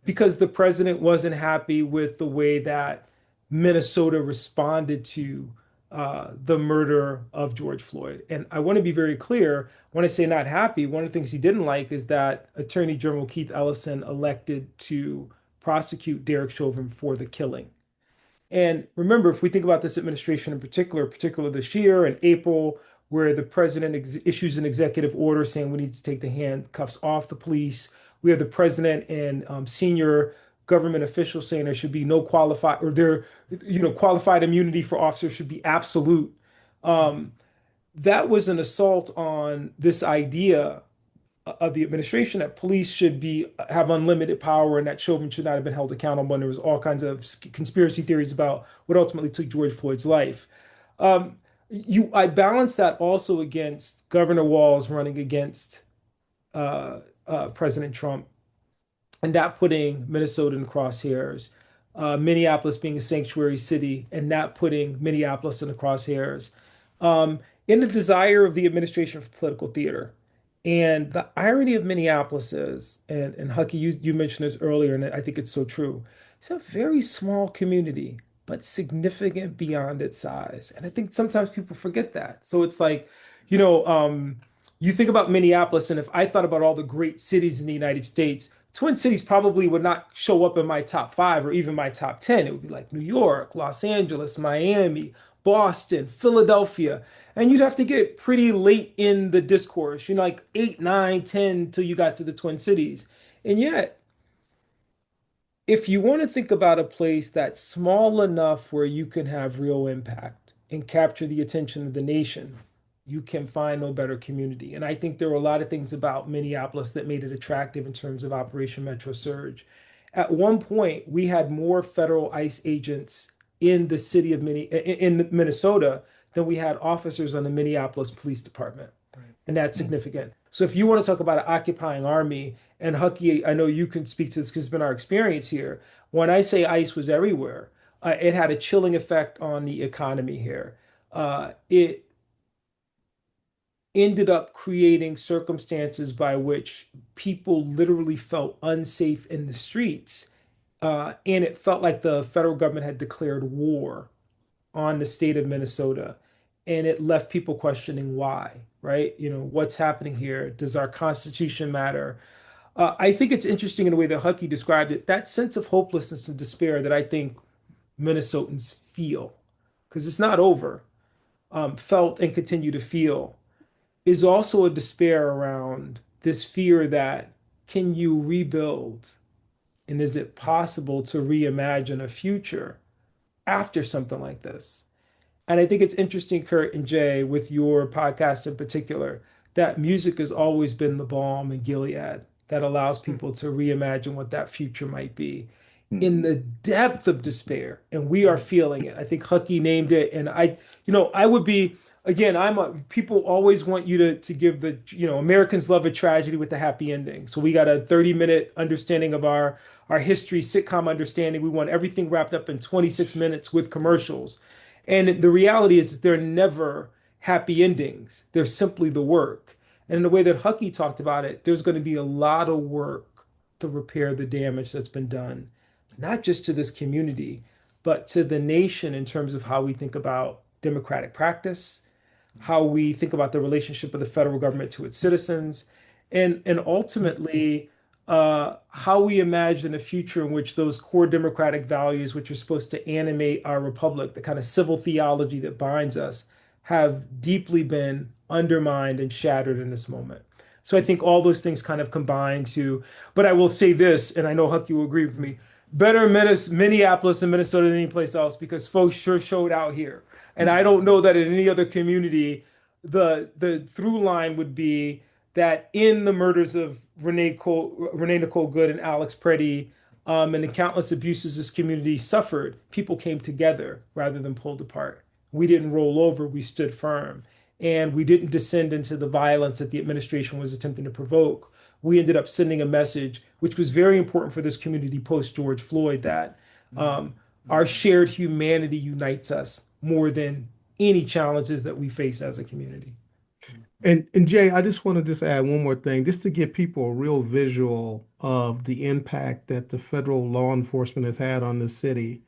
because the president wasn't happy with the way that Minnesota responded to the murder of George Floyd. And I want to be very clear when I say not happy, one of the things he didn't like is that Attorney General Keith Ellison elected to prosecute Derek Chauvin for the killing. And remember, if we think about this administration in particular this year in April, where the president issues an executive order saying we need to take the handcuffs off the police. We have the president and senior government officials saying there should be no qualified or qualified immunity for officers should be absolute. That was an assault on this idea of the administration that police should have unlimited power and that Chauvin should not have been held accountable. And there was all kinds of conspiracy theories about what ultimately took George Floyd's life. I balance that also against Governor Walz running against President Trump, and that putting Minnesota in crosshairs. Minneapolis being a sanctuary city, and not putting Minneapolis in the crosshairs. In the desire of the administration for political theater. And the irony of Minneapolis is, and Hucky, you mentioned this earlier, and I think it's so true. It's a very small community, but significant beyond its size. And I think sometimes people forget that. So it's like, you think about Minneapolis, and if I thought about all the great cities in the United States, Twin Cities probably would not show up in my top 5 or even my top 10. It would be like New York, Los Angeles, Miami, Boston, Philadelphia. And you'd have to get pretty late in the discourse, like 8, 9, 10 till you got to the Twin Cities. And yet, if you want to think about a place that's small enough where you can have real impact and capture the attention of the nation, you can find no better community. And I think there were a lot of things about Minneapolis that made it attractive in terms of Operation Metro Surge. At one point, we had more federal ICE agents in the city of in Minnesota than we had officers on the Minneapolis Police Department. Right. And that's significant. So if you want to talk about an occupying army, and Hucky, I know you can speak to this because it's been our experience here. When I say ICE was everywhere, it had a chilling effect on the economy here. It ended up creating circumstances by which people literally felt unsafe in the streets. And it felt like the federal government had declared war on the state of Minnesota. And it left people questioning why, right? What's happening here? Does our Constitution matter? I think it's interesting in the way that Hucky described it, that sense of hopelessness and despair that I think Minnesotans feel, because it's not over, felt and continue to feel, is also a despair around this fear that can you rebuild? And is it possible to reimagine a future after something like this? And I think it's interesting, Kurt and Jay, with your podcast in particular, that music has always been the balm in Gilead that allows people to reimagine what that future might be. In the depth of despair, and we are feeling it. I think Hucky named it, and I would be again, people always want you to give the, Americans love a tragedy with a happy ending. So we got a 30-minute understanding of our history, sitcom understanding. We want everything wrapped up in 26 minutes with commercials. And the reality is that they're never happy endings. They're simply the work. And in the way that Hucky talked about it, there's going to be a lot of work to repair the damage that's been done, not just to this community, but to the nation in terms of how we think about democratic practice, how we think about the relationship of the federal government to its citizens, and ultimately how we imagine a future in which those core democratic values, which are supposed to animate our republic, the kind of civil theology that binds us, have deeply been undermined and shattered in this moment. So I think all those things kind of combine to, but I will say this, and I know Hucky will agree with me, better Minneapolis and Minnesota than any place else because folks sure showed out here. And I don't know that in any other community, the through line would be that in the murders of Renee Nicole Good and Alex Preddy, and the countless abuses this community suffered, people came together rather than pulled apart. We didn't roll over, we stood firm. And we didn't descend into the violence that the administration was attempting to provoke. We ended up sending a message, which was very important for this community post George Floyd, that our shared humanity unites us more than any challenges that we face as a community. And Jay, I just want to just add one more thing, just to give people a real visual of the impact that the federal law enforcement has had on the city.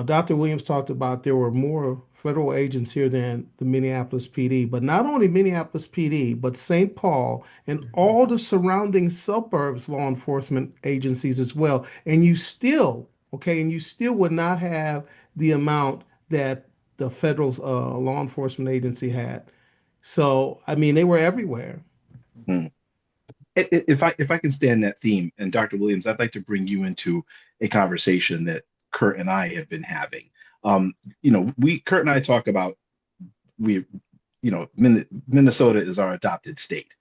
Dr. Williams talked about there were more federal agents here than the Minneapolis PD, but not only Minneapolis PD, but St. Paul and all the surrounding suburbs law enforcement agencies as well. And you still would not have the amount that the federal law enforcement agency had. So, I mean, they were everywhere. Hmm. If I can stand that theme, and Dr. Williams, I'd like to bring you into a conversation that Kurt and I have been having. Um, Kurt and I talk about we, Minnesota is our adopted state.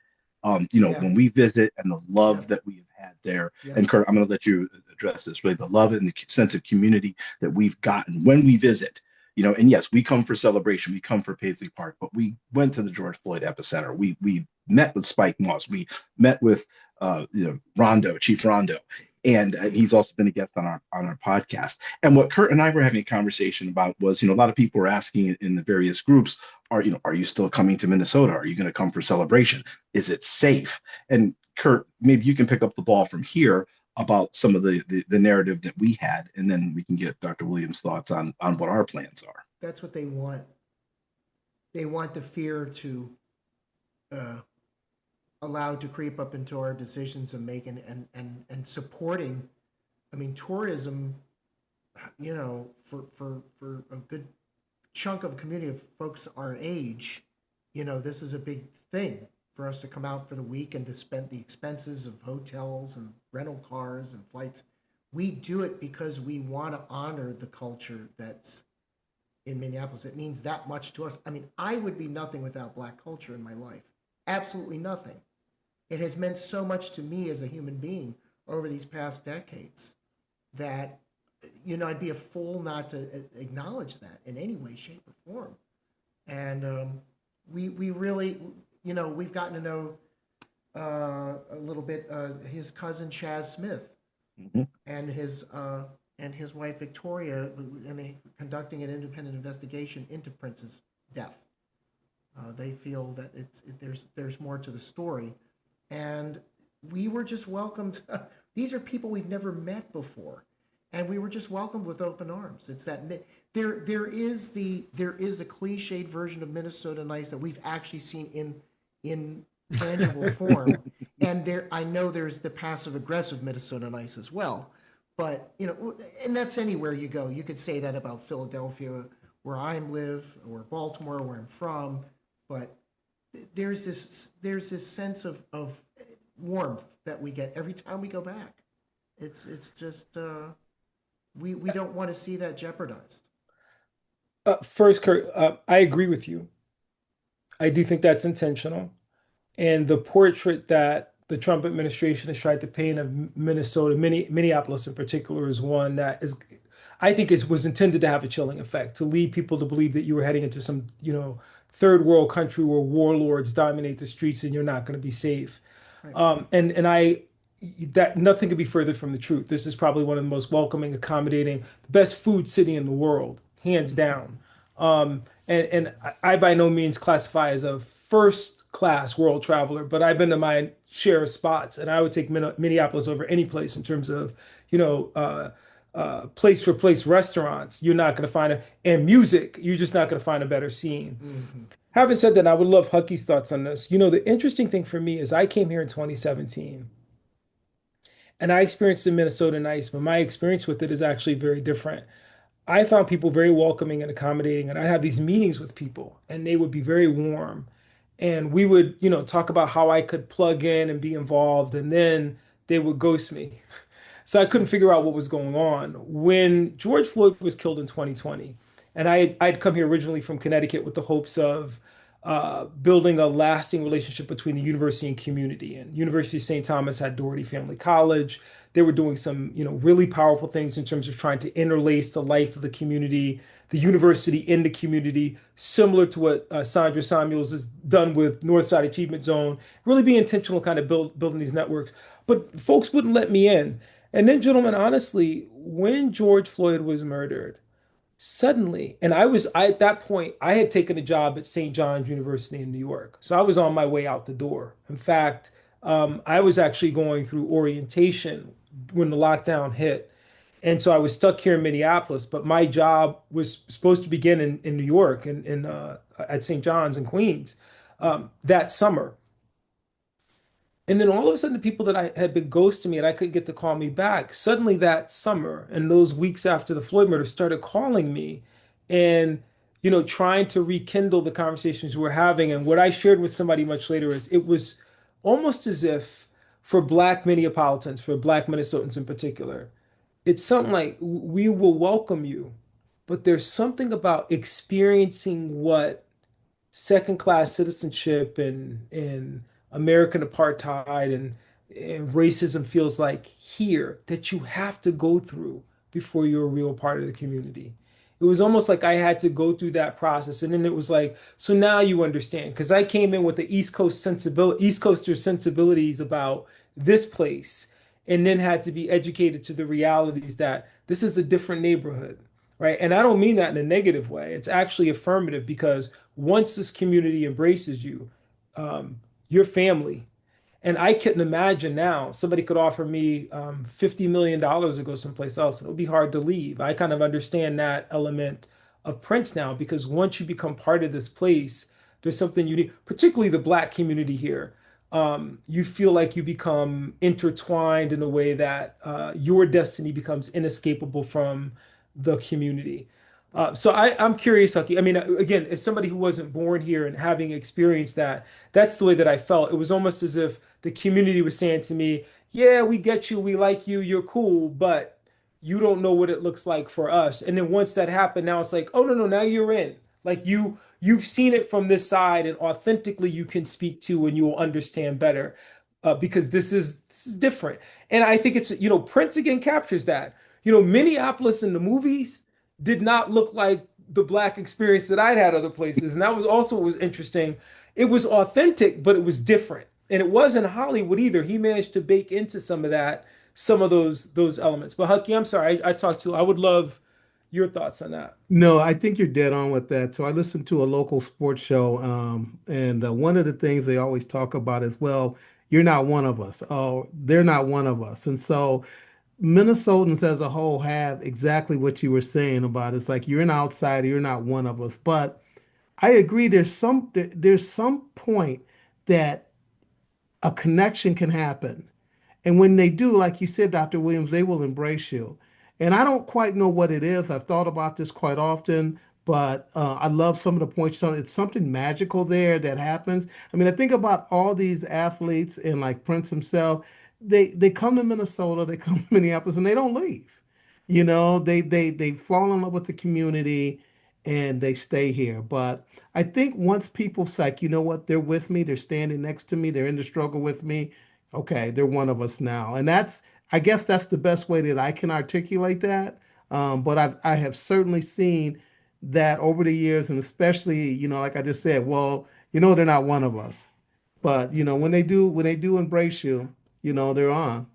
Yeah. When we visit and the Yeah. love that we have had there, Yeah. and Kurt, I'm going to let you address this, really, the love and the sense of community that we've gotten when we visit. And yes, we come for celebration, we come for Paisley Park, but we went to the George Floyd epicenter. We met with Spike Moss, we met with Rondo, Chief Rondo, and he's also been a guest on our podcast. And what Kurt and I were having a conversation about was, a lot of people were asking in the various groups, are you still coming to Minnesota? Are you going to come for celebration? Is it safe? And Kurt, maybe you can pick up the ball from here about some of the narrative that we had, and then we can get Dr. Williams' thoughts on what our plans are. That's what they want. They want the fear to allowed to creep up into our decisions and making and supporting. I mean, tourism, for a good chunk of a community of folks our age, this is a big thing for us to come out for the week and to spend the expenses of hotels and rental cars and flights. We do it because we want to honor the culture that's in Minneapolis. It means that much to us. I mean, I would be nothing without Black culture in my life. Absolutely nothing. It has meant so much to me as a human being over these past decades that, I'd be a fool not to acknowledge that in any way, shape, or form. And we really, we've gotten to know a little bit his cousin Chaz Smith Mm-hmm. and his wife Victoria, and they conducting an independent investigation into Prince's death. They feel that there's more to the story, and we were just welcomed. These are people we've never met before, and we were just welcomed with open arms. It's that there is a cliched version of Minnesota nice that we've actually seen in tangible form, and I know there's the passive aggressive Minnesota nice as well. But and that's anywhere you go. You could say that about Philadelphia, where I live, or Baltimore, where I'm from. But there's this sense of warmth that we get every time we go back. It's just we don't want to see that jeopardized. First, Kurt, I agree with you. I do think that's intentional. And the portrait that the Trump administration has tried to paint of Minnesota, Minneapolis in particular, is one that I think was intended to have a chilling effect, to lead people to believe that you were heading into some, third world country where warlords dominate the streets and you're not going to be safe. Right. And I that nothing could be further from the truth. This is probably one of the most welcoming, accommodating, the best food city in the world, hands down. And I by no means classify as a first class world traveler, but I've been to my share of spots, and I would take Minneapolis over any place in terms of, you know, place for place restaurants. You're not going to find and music. You're just not going to find a better scene. Hmm. Having said that, I would love Hucky's thoughts on this. You know, the interesting thing for me is I came here in 2017 and I experienced the Minnesota nice, but my experience with it is actually very different. I found people very welcoming and accommodating, and I'd have these meetings with people, and they would be very warm. And we would, you know, talk about how I could plug in and be involved, and then they would ghost me. So I couldn't figure out what was going on. When George Floyd was killed in 2020, and I'd come here originally from Connecticut with the hopes of building a lasting relationship between the university and community. And University of St. Thomas had Doherty Family College. They were doing some, you know, really powerful things in terms of trying to interlace the life of the community, the university in the community, similar to what Sandra Samuels has done with Northside Achievement Zone. Really be intentional, kind of building these networks. But folks wouldn't let me in. And then, gentlemen, honestly, when George Floyd was murdered, suddenly, and at that point, I had taken a job at St. John's University in New York. So I was on my way out the door. In fact, I was actually going through orientation when the lockdown hit. And so I was stuck here in Minneapolis, but my job was supposed to begin in New York and at St. John's in Queens that summer. And then all of a sudden, the people that I had been ghosting me and I couldn't get to call me back, suddenly that summer and those weeks after the Floyd murder started calling me and, you know, trying to rekindle the conversations we were having. And what I shared with somebody much later is it was almost as if for Black Minneapolitans, for Black Minnesotans in particular, it's something like we will welcome you, but there's something about experiencing what second class citizenship and American apartheid and racism feels like here that you have to go through before you're a real part of the community. It was almost like I had to go through that process. And then it was like, so now you understand. Because I came in with the East Coaster sensibilities about this place, and then had to be educated to the realities that this is a different neighborhood, right? And I don't mean that in a negative way. It's actually affirmative because once this community embraces you, your family. And I couldn't imagine now somebody could offer me $50 million to go someplace else. It would be hard to leave. I kind of understand that element of Prince now because once you become part of this place, there's something unique, particularly the Black community here. You feel like you become intertwined in a way that your destiny becomes inescapable from the community. So I'm curious, Hucky. I mean, again, as somebody who wasn't born here and having experienced that, that's the way that I felt. It was almost as if the community was saying to me, "Yeah, we get you, we like you, you're cool, but you don't know what it looks like for us." And then once that happened, now it's like, "Oh no, no, now you're in. Like you've seen it from this side, and authentically you can speak to, and you will understand better." Because this is different, and I think it's Prince again captures that. Minneapolis in the movies did not look like the Black experience that I'd had other places. And that was also what was interesting. It was authentic, but it was different. And it wasn't Hollywood either. He managed to bake into some of that, some of those elements. But Hucky, I'm sorry, I talked to you. I would love your thoughts on that. No, I think you're dead on with that. So I listened to a local sports show, and one of the things they always talk about is, well, you're not one of us. Oh, they're not one of us. And so Minnesotans as a whole have exactly what you were saying about it's like you're an outsider, you're not one of us. But I agree, there's some point that a connection can happen. And when they do, like you said, Dr. Williams, they will embrace you. And I don't quite know what it is. I've thought about this quite often, but I love some of the points on it's something magical there that happens. I mean, I think about all these athletes and like Prince himself, they come to Minnesota, they come to Minneapolis, and they don't leave. They fall in love with the community and they stay here. But I think once people say, like, you know what, they're with me, they're standing next to me, they're in the struggle with me. Okay, they're one of us now. And I guess that's the best way that I can articulate that. But I have certainly seen that over the years, and especially, like I just said, well, they're not one of us. But when they do embrace you, they're on.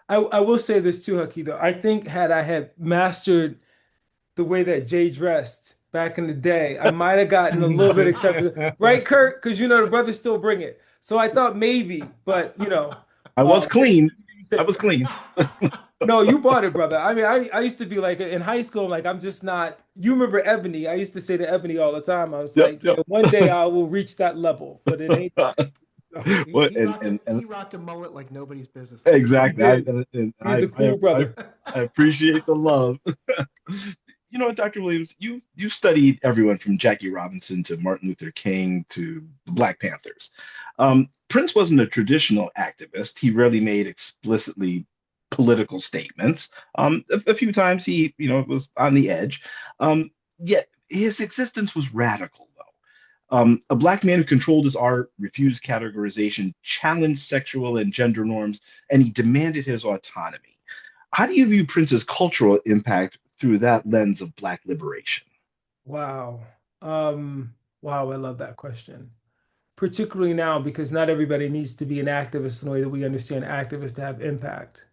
I will say this too, Hucky, though. I think had I had mastered the way that Jay dressed back in the day, I might have gotten a little bit accepted. Right, Kurt? Because the brothers still bring it. So I thought maybe, but I was clean. you I said, was clean. no, you bought it, brother. I mean, I used to be like in high school, like I'm just not. You remember Ebony? I used to say to Ebony all the time. I was Yep, like, yep. one day I will reach that level, but it ain't there. Well, He rocked a mullet like nobody's business. He exactly. did. He's a cool brother. I appreciate the love. Dr. Williams, you studied everyone from Jackie Robinson to Martin Luther King to the Black Panthers. Prince wasn't a traditional activist. He rarely made explicitly political statements. A few times he, was on the edge. Yet his existence was radical, though. A Black man who controlled his art, refused categorization, challenged sexual and gender norms, and he demanded his autonomy. How do you view Prince's cultural impact through that lens of Black liberation? Wow. Wow, I love that question. Particularly now, because not everybody needs to be an activist in the way that we understand activists to have impact.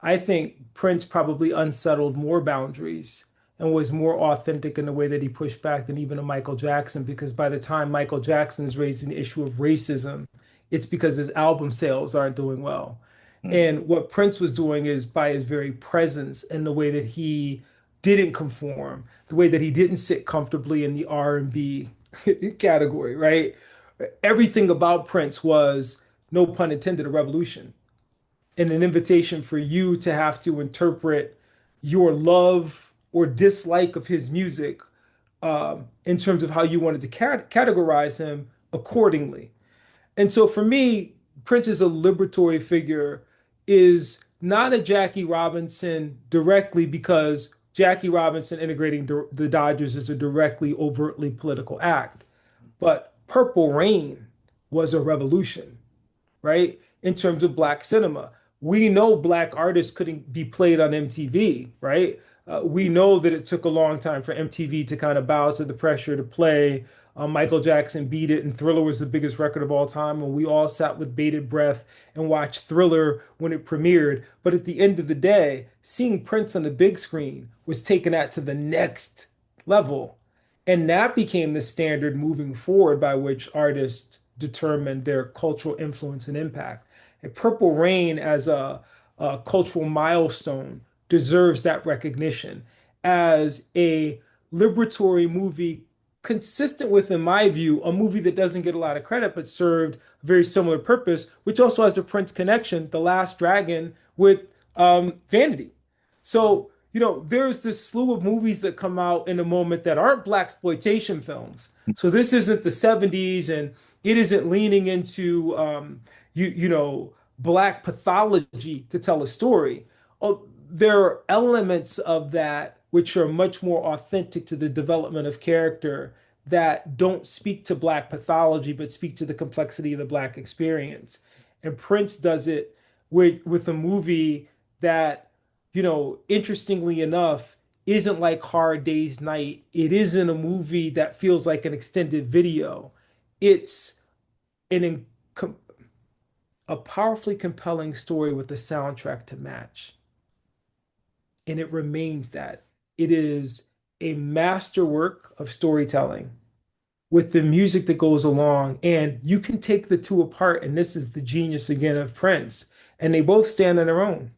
I think Prince probably unsettled more boundaries and was more authentic in the way that he pushed back than even a Michael Jackson, because by the time Michael Jackson is raising the issue of racism, it's because his album sales aren't doing well. Hmm. And what Prince was doing is by his very presence and the way that he didn't conform, the way that he didn't sit comfortably in the R&B category, right? Everything about Prince was, no pun intended, a revolution and an invitation for you to have to interpret your love or dislike of his music in terms of how you wanted to categorize him accordingly. And so for me, Prince is a liberatory figure, is not a Jackie Robinson directly, because Jackie Robinson integrating the Dodgers is a directly, overtly political act. But Purple Rain was a revolution, right? In terms of Black cinema. We know Black artists couldn't be played on MTV, right? We know that it took a long time for MTV to kind of bow to the pressure to play. Michael Jackson beat it, and Thriller was the biggest record of all time. And we all sat with bated breath and watched Thriller when it premiered. But at the end of the day, seeing Prince on the big screen was taking that to the next level. And that became the standard moving forward by which artists determined their cultural influence and impact. And Purple Rain, as a cultural milestone, deserves that recognition as a liberatory movie, consistent with, in my view, a movie that doesn't get a lot of credit but served a very similar purpose, which also has a Prince connection, The Last Dragon, with Vanity. So, there's this slew of movies that come out in a moment that aren't blaxploitation films. So this isn't the 70s, and it isn't leaning into Black pathology to tell a story. Oh, there are elements of that which are much more authentic to the development of character that don't speak to Black pathology, but speak to the complexity of the Black experience. And Prince does it with a movie that, interestingly enough, isn't like Hard Day's Night. It isn't a movie that feels like an extended video. It's an a powerfully compelling story with a soundtrack to match. And it remains that. It is a masterwork of storytelling with the music that goes along. And you can take the two apart, and this is the genius again of Prince. And they both stand on their own,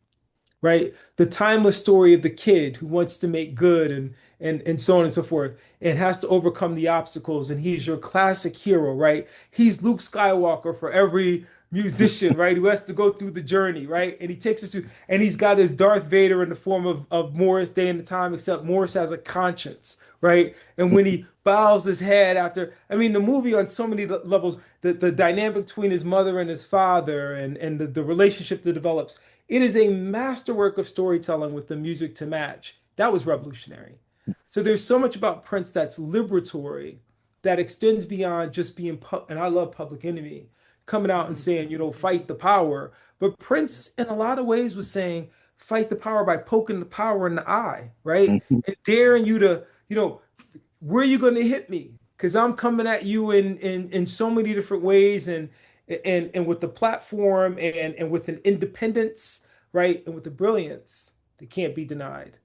right? The timeless story of the kid who wants to make good and so on and so forth, and has to overcome the obstacles. And he's your classic hero, right? He's Luke Skywalker for every musician, right? Who has to go through the journey, right? And he takes us to, and he's got his Darth Vader in the form of Morris Day and the Time, except Morris has a conscience, right? And when he bows his head after, I mean, the movie on so many levels, the dynamic between his mother and his father, and the relationship that develops, it is a masterwork of storytelling with the music to match. That was revolutionary. So there's so much about Prince that's liberatory, that extends beyond just being, and I love Public Enemy, coming out and saying, fight the power. But Prince, in a lot of ways, was saying, fight the power by poking the power in the eye, right? Mhm. And daring you to, where are you going to hit me? Because I'm coming at you in so many different ways, and with the platform and with an independence, right, and with the brilliance that can't be denied.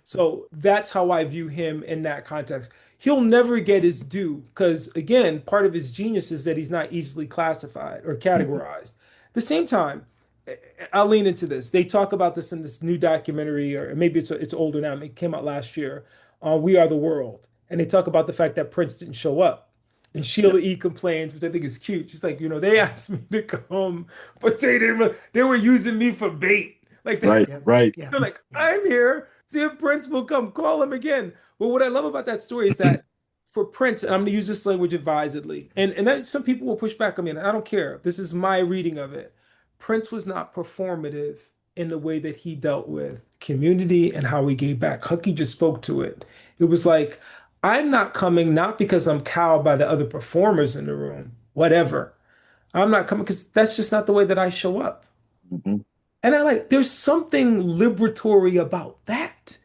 So that's how I view him in that context. He'll never get his due because, again, part of his genius is that he's not easily classified or categorized. At the same time, I'll lean into this. They talk about this in this new documentary, or maybe it's older now. It came out last year. We Are the World, and they talk about the fact that Prince didn't show up. And Sheila Yep. E. complains, which I think is cute. She's like, they asked me to come, but they were using me for bait. Like Right, Yep. right. Yeah. they're like, Yeah. I'm here. See if Prince will come. Call him again. But what I love about that story is that for Prince, and I'm going to use this language advisedly, and that, some people will push back on me, and I don't care. This is my reading of it. Prince was not performative in the way that he dealt with community and how he gave back. Hucky just spoke to it. It was like, I'm not coming not because I'm cowed by the other performers in the room, whatever. I'm not coming because that's just not the way that I show up. Mhm. And there's something liberatory about that.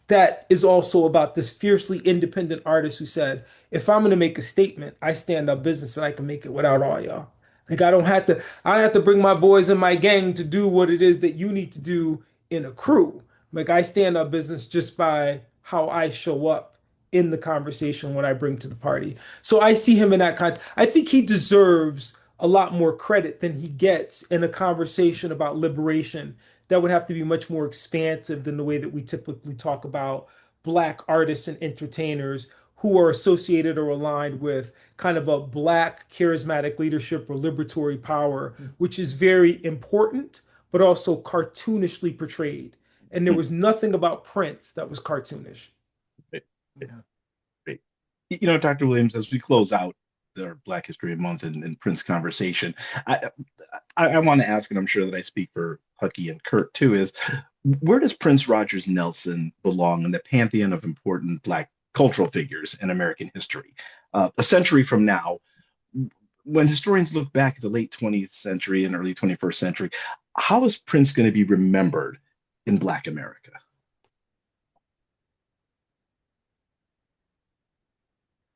That is also about this fiercely independent artist who said, if I'm going to make a statement, I stand up business and I can make it without all y'all. Like I don't have to bring my boys in my gang to do what it is that you need to do in a crew. Like I stand up business just by how I show up in the conversation when I bring to the party. So I see him in that context. I think he deserves a lot more credit than he gets in a conversation about liberation that would have to be much more expansive than the way that we typically talk about Black artists and entertainers who are associated or aligned with kind of a Black charismatic leadership or liberatory power, which is very important, but also cartoonishly portrayed. And there was nothing about Prince that was cartoonish. Yeah. Great. Dr. Williams, as we close out our Black History Month and Prince conversation, I, I want to ask, and I'm sure that I speak for Hucky and Kurt too, is where does Prince Rogers Nelson belong in the pantheon of important Black cultural figures in American history? A century from now, when historians look back at the late 20th century and early 21st century, how is Prince going to be remembered in Black America?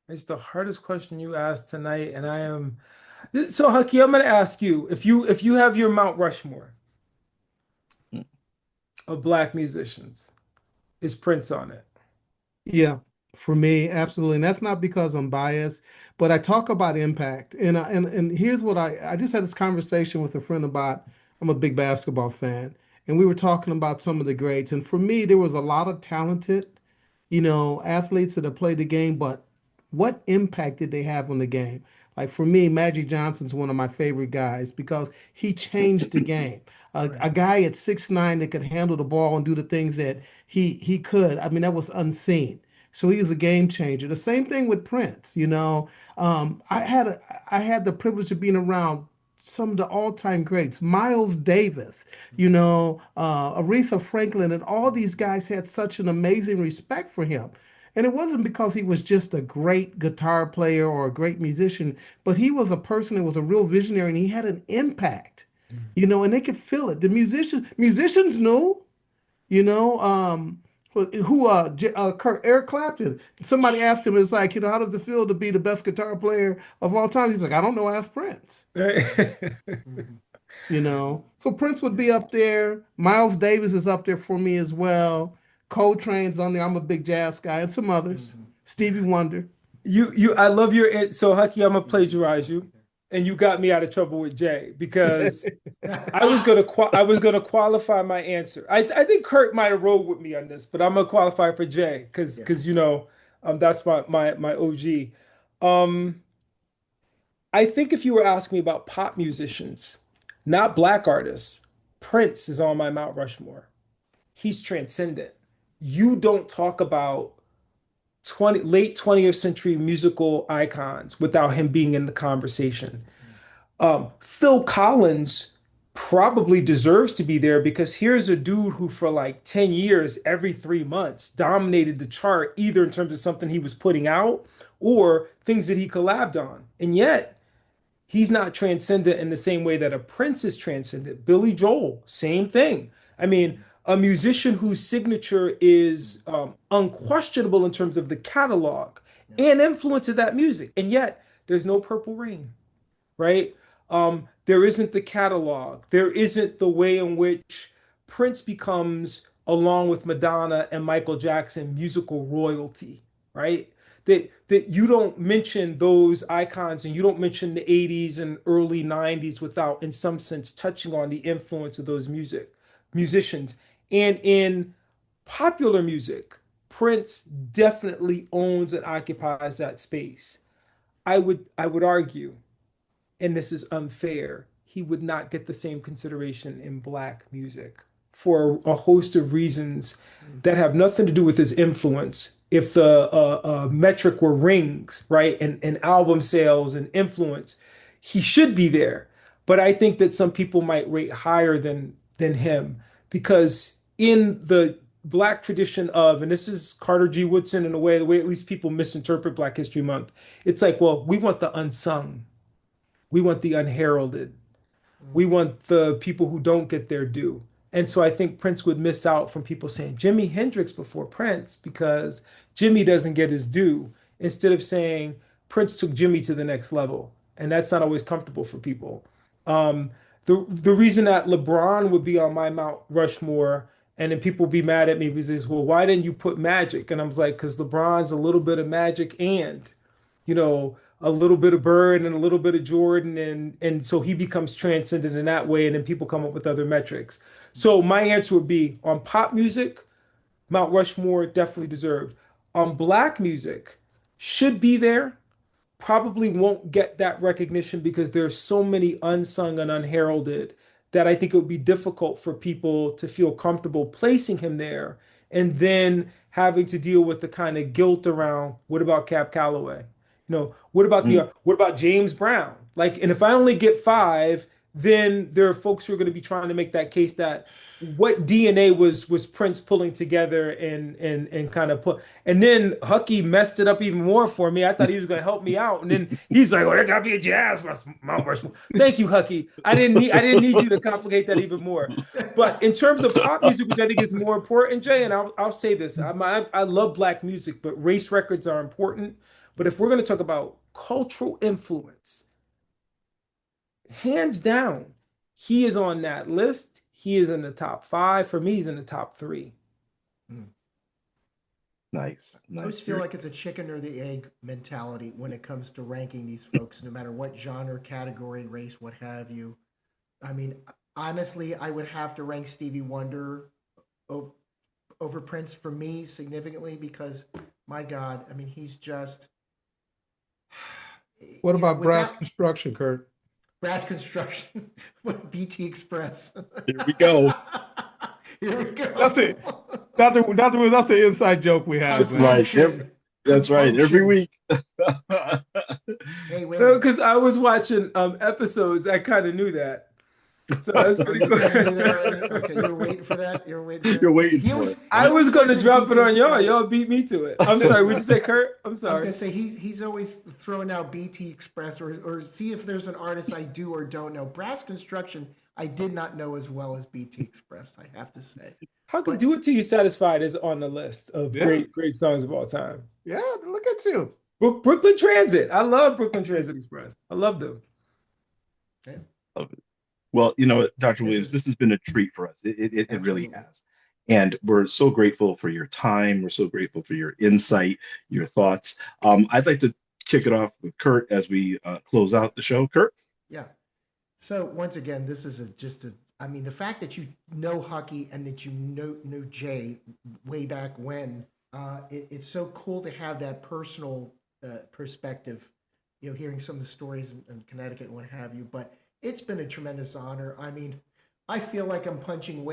It's the hardest question you asked tonight, and I am so Hucky. I'm going to ask you if you have your Mount Rushmore of Black musicians, is Prince on it? Yeah, for me, absolutely. And that's not because I'm biased, but I talk about impact. And here's what I just had this conversation with a friend about. I'm a big basketball fan, and we were talking about some of the greats. And for me, there was a lot of talented, athletes that have played the game, but what impact did they have on the game? Like for me, Magic Johnson's one of my favorite guys because he changed the game. A Right. guy at 6'9" that could handle the ball and do the things that he could. I mean, that was unseen. So he was a game changer. The same thing with Prince. I had the privilege of being around some of the all-time greats, Miles Davis, Aretha Franklin, and all these guys had such an amazing respect for him. And it wasn't because he was just a great guitar player or a great musician, but he was a person that was a real visionary and he had an impact, and they could feel it. The musicians knew, you know, Eric Clapton. Somebody asked him, it's like, how does it feel to be the best guitar player of all time? He's like, I don't know, ask Prince. Mhm. So Prince would Yeah. be up there. Miles Davis is up there for me as well. Coltrane's on there. I'm a big jazz guy, and some others. Mhm. Stevie Wonder. I love so Hucky, I'm gonna Stevie Wonder's plagiarize still up you, and you got me out of trouble with Jay because there. I was gonna qualify my answer. I think Kurt might have rolled with me on this, but I'm gonna qualify for Jay Yeah. because that's my OG. Um, I think if you were asking me about pop musicians, not Black artists, Prince is on my Mount Rushmore. He's transcendent. You don't talk about late 20th century musical icons without him being in the conversation. Phil Collins probably deserves to be there because here's a dude who, for like 10 years, every 3 months, dominated the chart, either in terms of something he was putting out or things that he collabed on. And yet, he's not transcendent in the same way that a Prince is transcendent. Billy Joel, same thing. I mean, a musician whose signature is unquestionable in terms of the catalog and influence of that music. And yet there's no Purple Rain, right? There isn't the catalog. There isn't the way in which Prince becomes, along with Madonna and Michael Jackson, musical royalty, right? That you don't mention those icons and you don't mention the 80s and early 90s without, in some sense, touching on the influence of those musicians. And in popular music, Prince definitely owns and occupies that space. I would argue, and this is unfair, he would not get the same consideration in Black music for a host of reasons that have nothing to do with his influence. If the metric were rings, right, and album sales and influence, he should be there. But I think that some people might rate higher than him because in the Black tradition of, and this is Carter G. Woodson in a way, the way at least people misinterpret Black History Month, it's like, well, we want the unsung, we want the unheralded. We want the people who don't get their due. And so I think Prince would miss out from people saying Jimi Hendrix before Prince because Jimmy doesn't get his due, instead of saying Prince took Jimmy to the next level. And that's not always comfortable for people. The reason that LeBron would be on my Mount Rushmore, and then people be mad at me because they say, well, why didn't you put Magic? And I was like, because LeBron's a little bit of Magic and, a little bit of Bird and a little bit of Jordan, and so he becomes transcendent in that way, and then people come up with other metrics. So my answer would be on pop music, Mount Rushmore definitely deserved. On Black music, should be there, probably won't get that recognition because there's so many unsung and unheralded that I think it would be difficult for people to feel comfortable placing him there and then having to deal with the kind of guilt around what about Cab Calloway? What about James Brown? Like, and if I only get five, then there are folks who are going to be trying to make that case that what DNA was Prince pulling together and kind of put, and then Hucky messed it up even more for me. I thought he was going to help me out, and then he's like, "Oh, there got to be a jazz Mount Rushmore." Thank you, Hucky. I didn't need you to complicate that even more. But in terms of pop music, which I think is more important, Jay, and I'll say this: I love Black music, but race records are important. But if we're going to talk about cultural influence, hands down, he is on that list. He is in the top five. For me, he's in the top three. Nice. I always feel like it's a chicken or the egg mentality when it comes to ranking these folks, no matter what genre, category, race, what have you. I mean, honestly, I would have to rank Stevie Wonder over Prince for me significantly because, my God, I mean, he's just. What about Brass Construction, Kurt? Brass Construction with BT Express. Here we go. Here we go. That's it. Dr. Williams, that's an inside joke we have. That's right. Every week. Hey, wait. Because I was watching episodes, I kind of knew that. So that's pretty cool. Okay, you're waiting for that. You're waiting for it. I was going to drop it on y'all. Y'all beat me to it. I'm sorry. Would you say, Kurt? I'm sorry. I was going to say he's always throwing out BT Express or see if there's an artist I do or don't know. Brass Construction, I did not know as well as BT Express, I have to say. How can Do It Till You Satisfied is on the list of great songs of all time. Yeah, look at you. Brooklyn Transit. I love Brooklyn Transit Express. I love them. Yeah. Love it. Well, Dr. Williams, this has been a treat for us. It really has. And we're so grateful for your time. We're so grateful for your insight, your thoughts. I'd like to kick it off with Kurt as we close out the show. Kurt? Yeah. So once again, this is I mean, the fact that you know Hucky and that you know Jay way back when, it's so cool to have that personal perspective, hearing some of the stories in Connecticut and what have you. But it's been a tremendous honor. I mean, I feel like I'm punching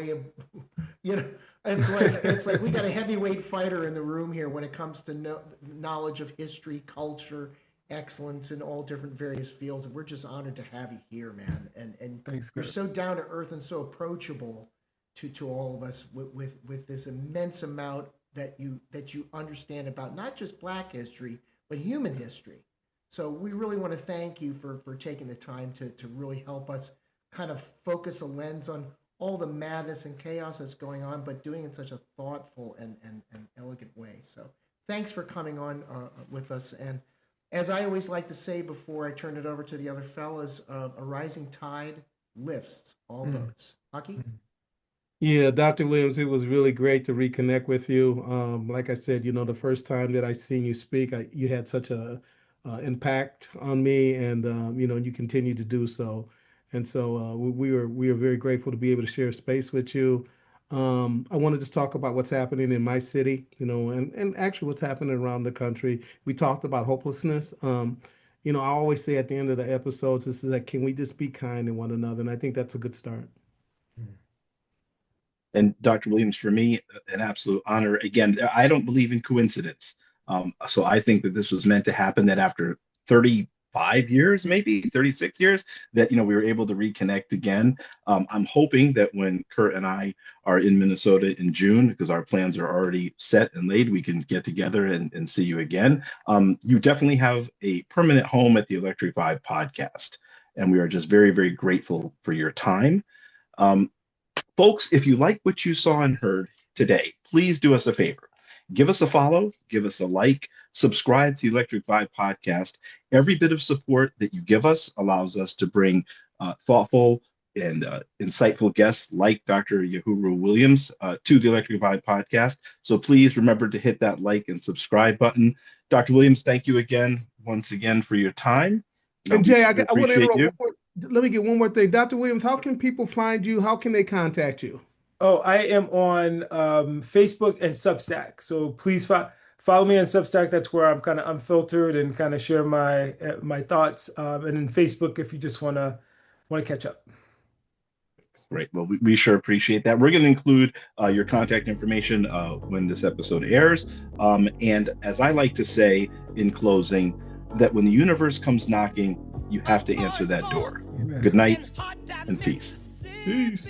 it's like we got a heavyweight fighter in the room here when it comes to knowledge of history, culture, excellence in all different various fields. And we're just honored to have you here, man. And Thanks, you're so down to earth and so approachable to all of us with this immense amount that you understand about not just Black history, but human history. So we really want to thank you for taking the time to really help us kind of focus a lens on all the madness and chaos that's going on, but doing it in such a thoughtful and elegant way. So thanks for coming on with us. And as I always like to say before I turn it over to the other fellas, a rising tide lifts all boats. Hucky? Yeah, Dr. Williams, it was really great to reconnect with you. Like I said, the first time that I seen you speak, you had such a impact on me, and you continue to do so. And so we are very grateful to be able to share space with you. I want to just talk about what's happening in my city, and actually what's happening around the country. We talked about hopelessness. I always say at the end of the episodes, this is like, can we just be kind to one another? And I think that's a good start. And Dr. Williams, for me, an absolute honor. Again, I don't believe in coincidence. So I think that this was meant to happen, that after 35 years, maybe 36 years, that, we were able to reconnect again. I'm hoping that when Kurt and I are in Minnesota in June, because our plans are already set and laid, we can get together and see you again. You definitely have a permanent home at the Electric Vibe podcast. And we are just very, very grateful for your time. Folks, if you like what you saw and heard today, please do us a favor. Give us a follow, give us a like, subscribe to the Electric Vibe podcast. Every bit of support that you give us allows us to bring thoughtful and insightful guests like Dr. Yohuru Williams to the Electric Vibe podcast. So please remember to hit that like and subscribe button. Dr. Williams, thank you once again for your time. And Jay, I want to appreciate you. let me get one more thing. Dr. Williams, how can people find you? How can they contact you? Oh, I am on Facebook and Substack. So please follow me on Substack. That's where I'm kind of unfiltered and kind of share my thoughts. And then Facebook, if you just want to catch up. Great. Well, we sure appreciate that. We're going to include your contact information when this episode airs. And as I like to say in closing, that when the universe comes knocking, you have to answer that door. Good night and peace. Peace.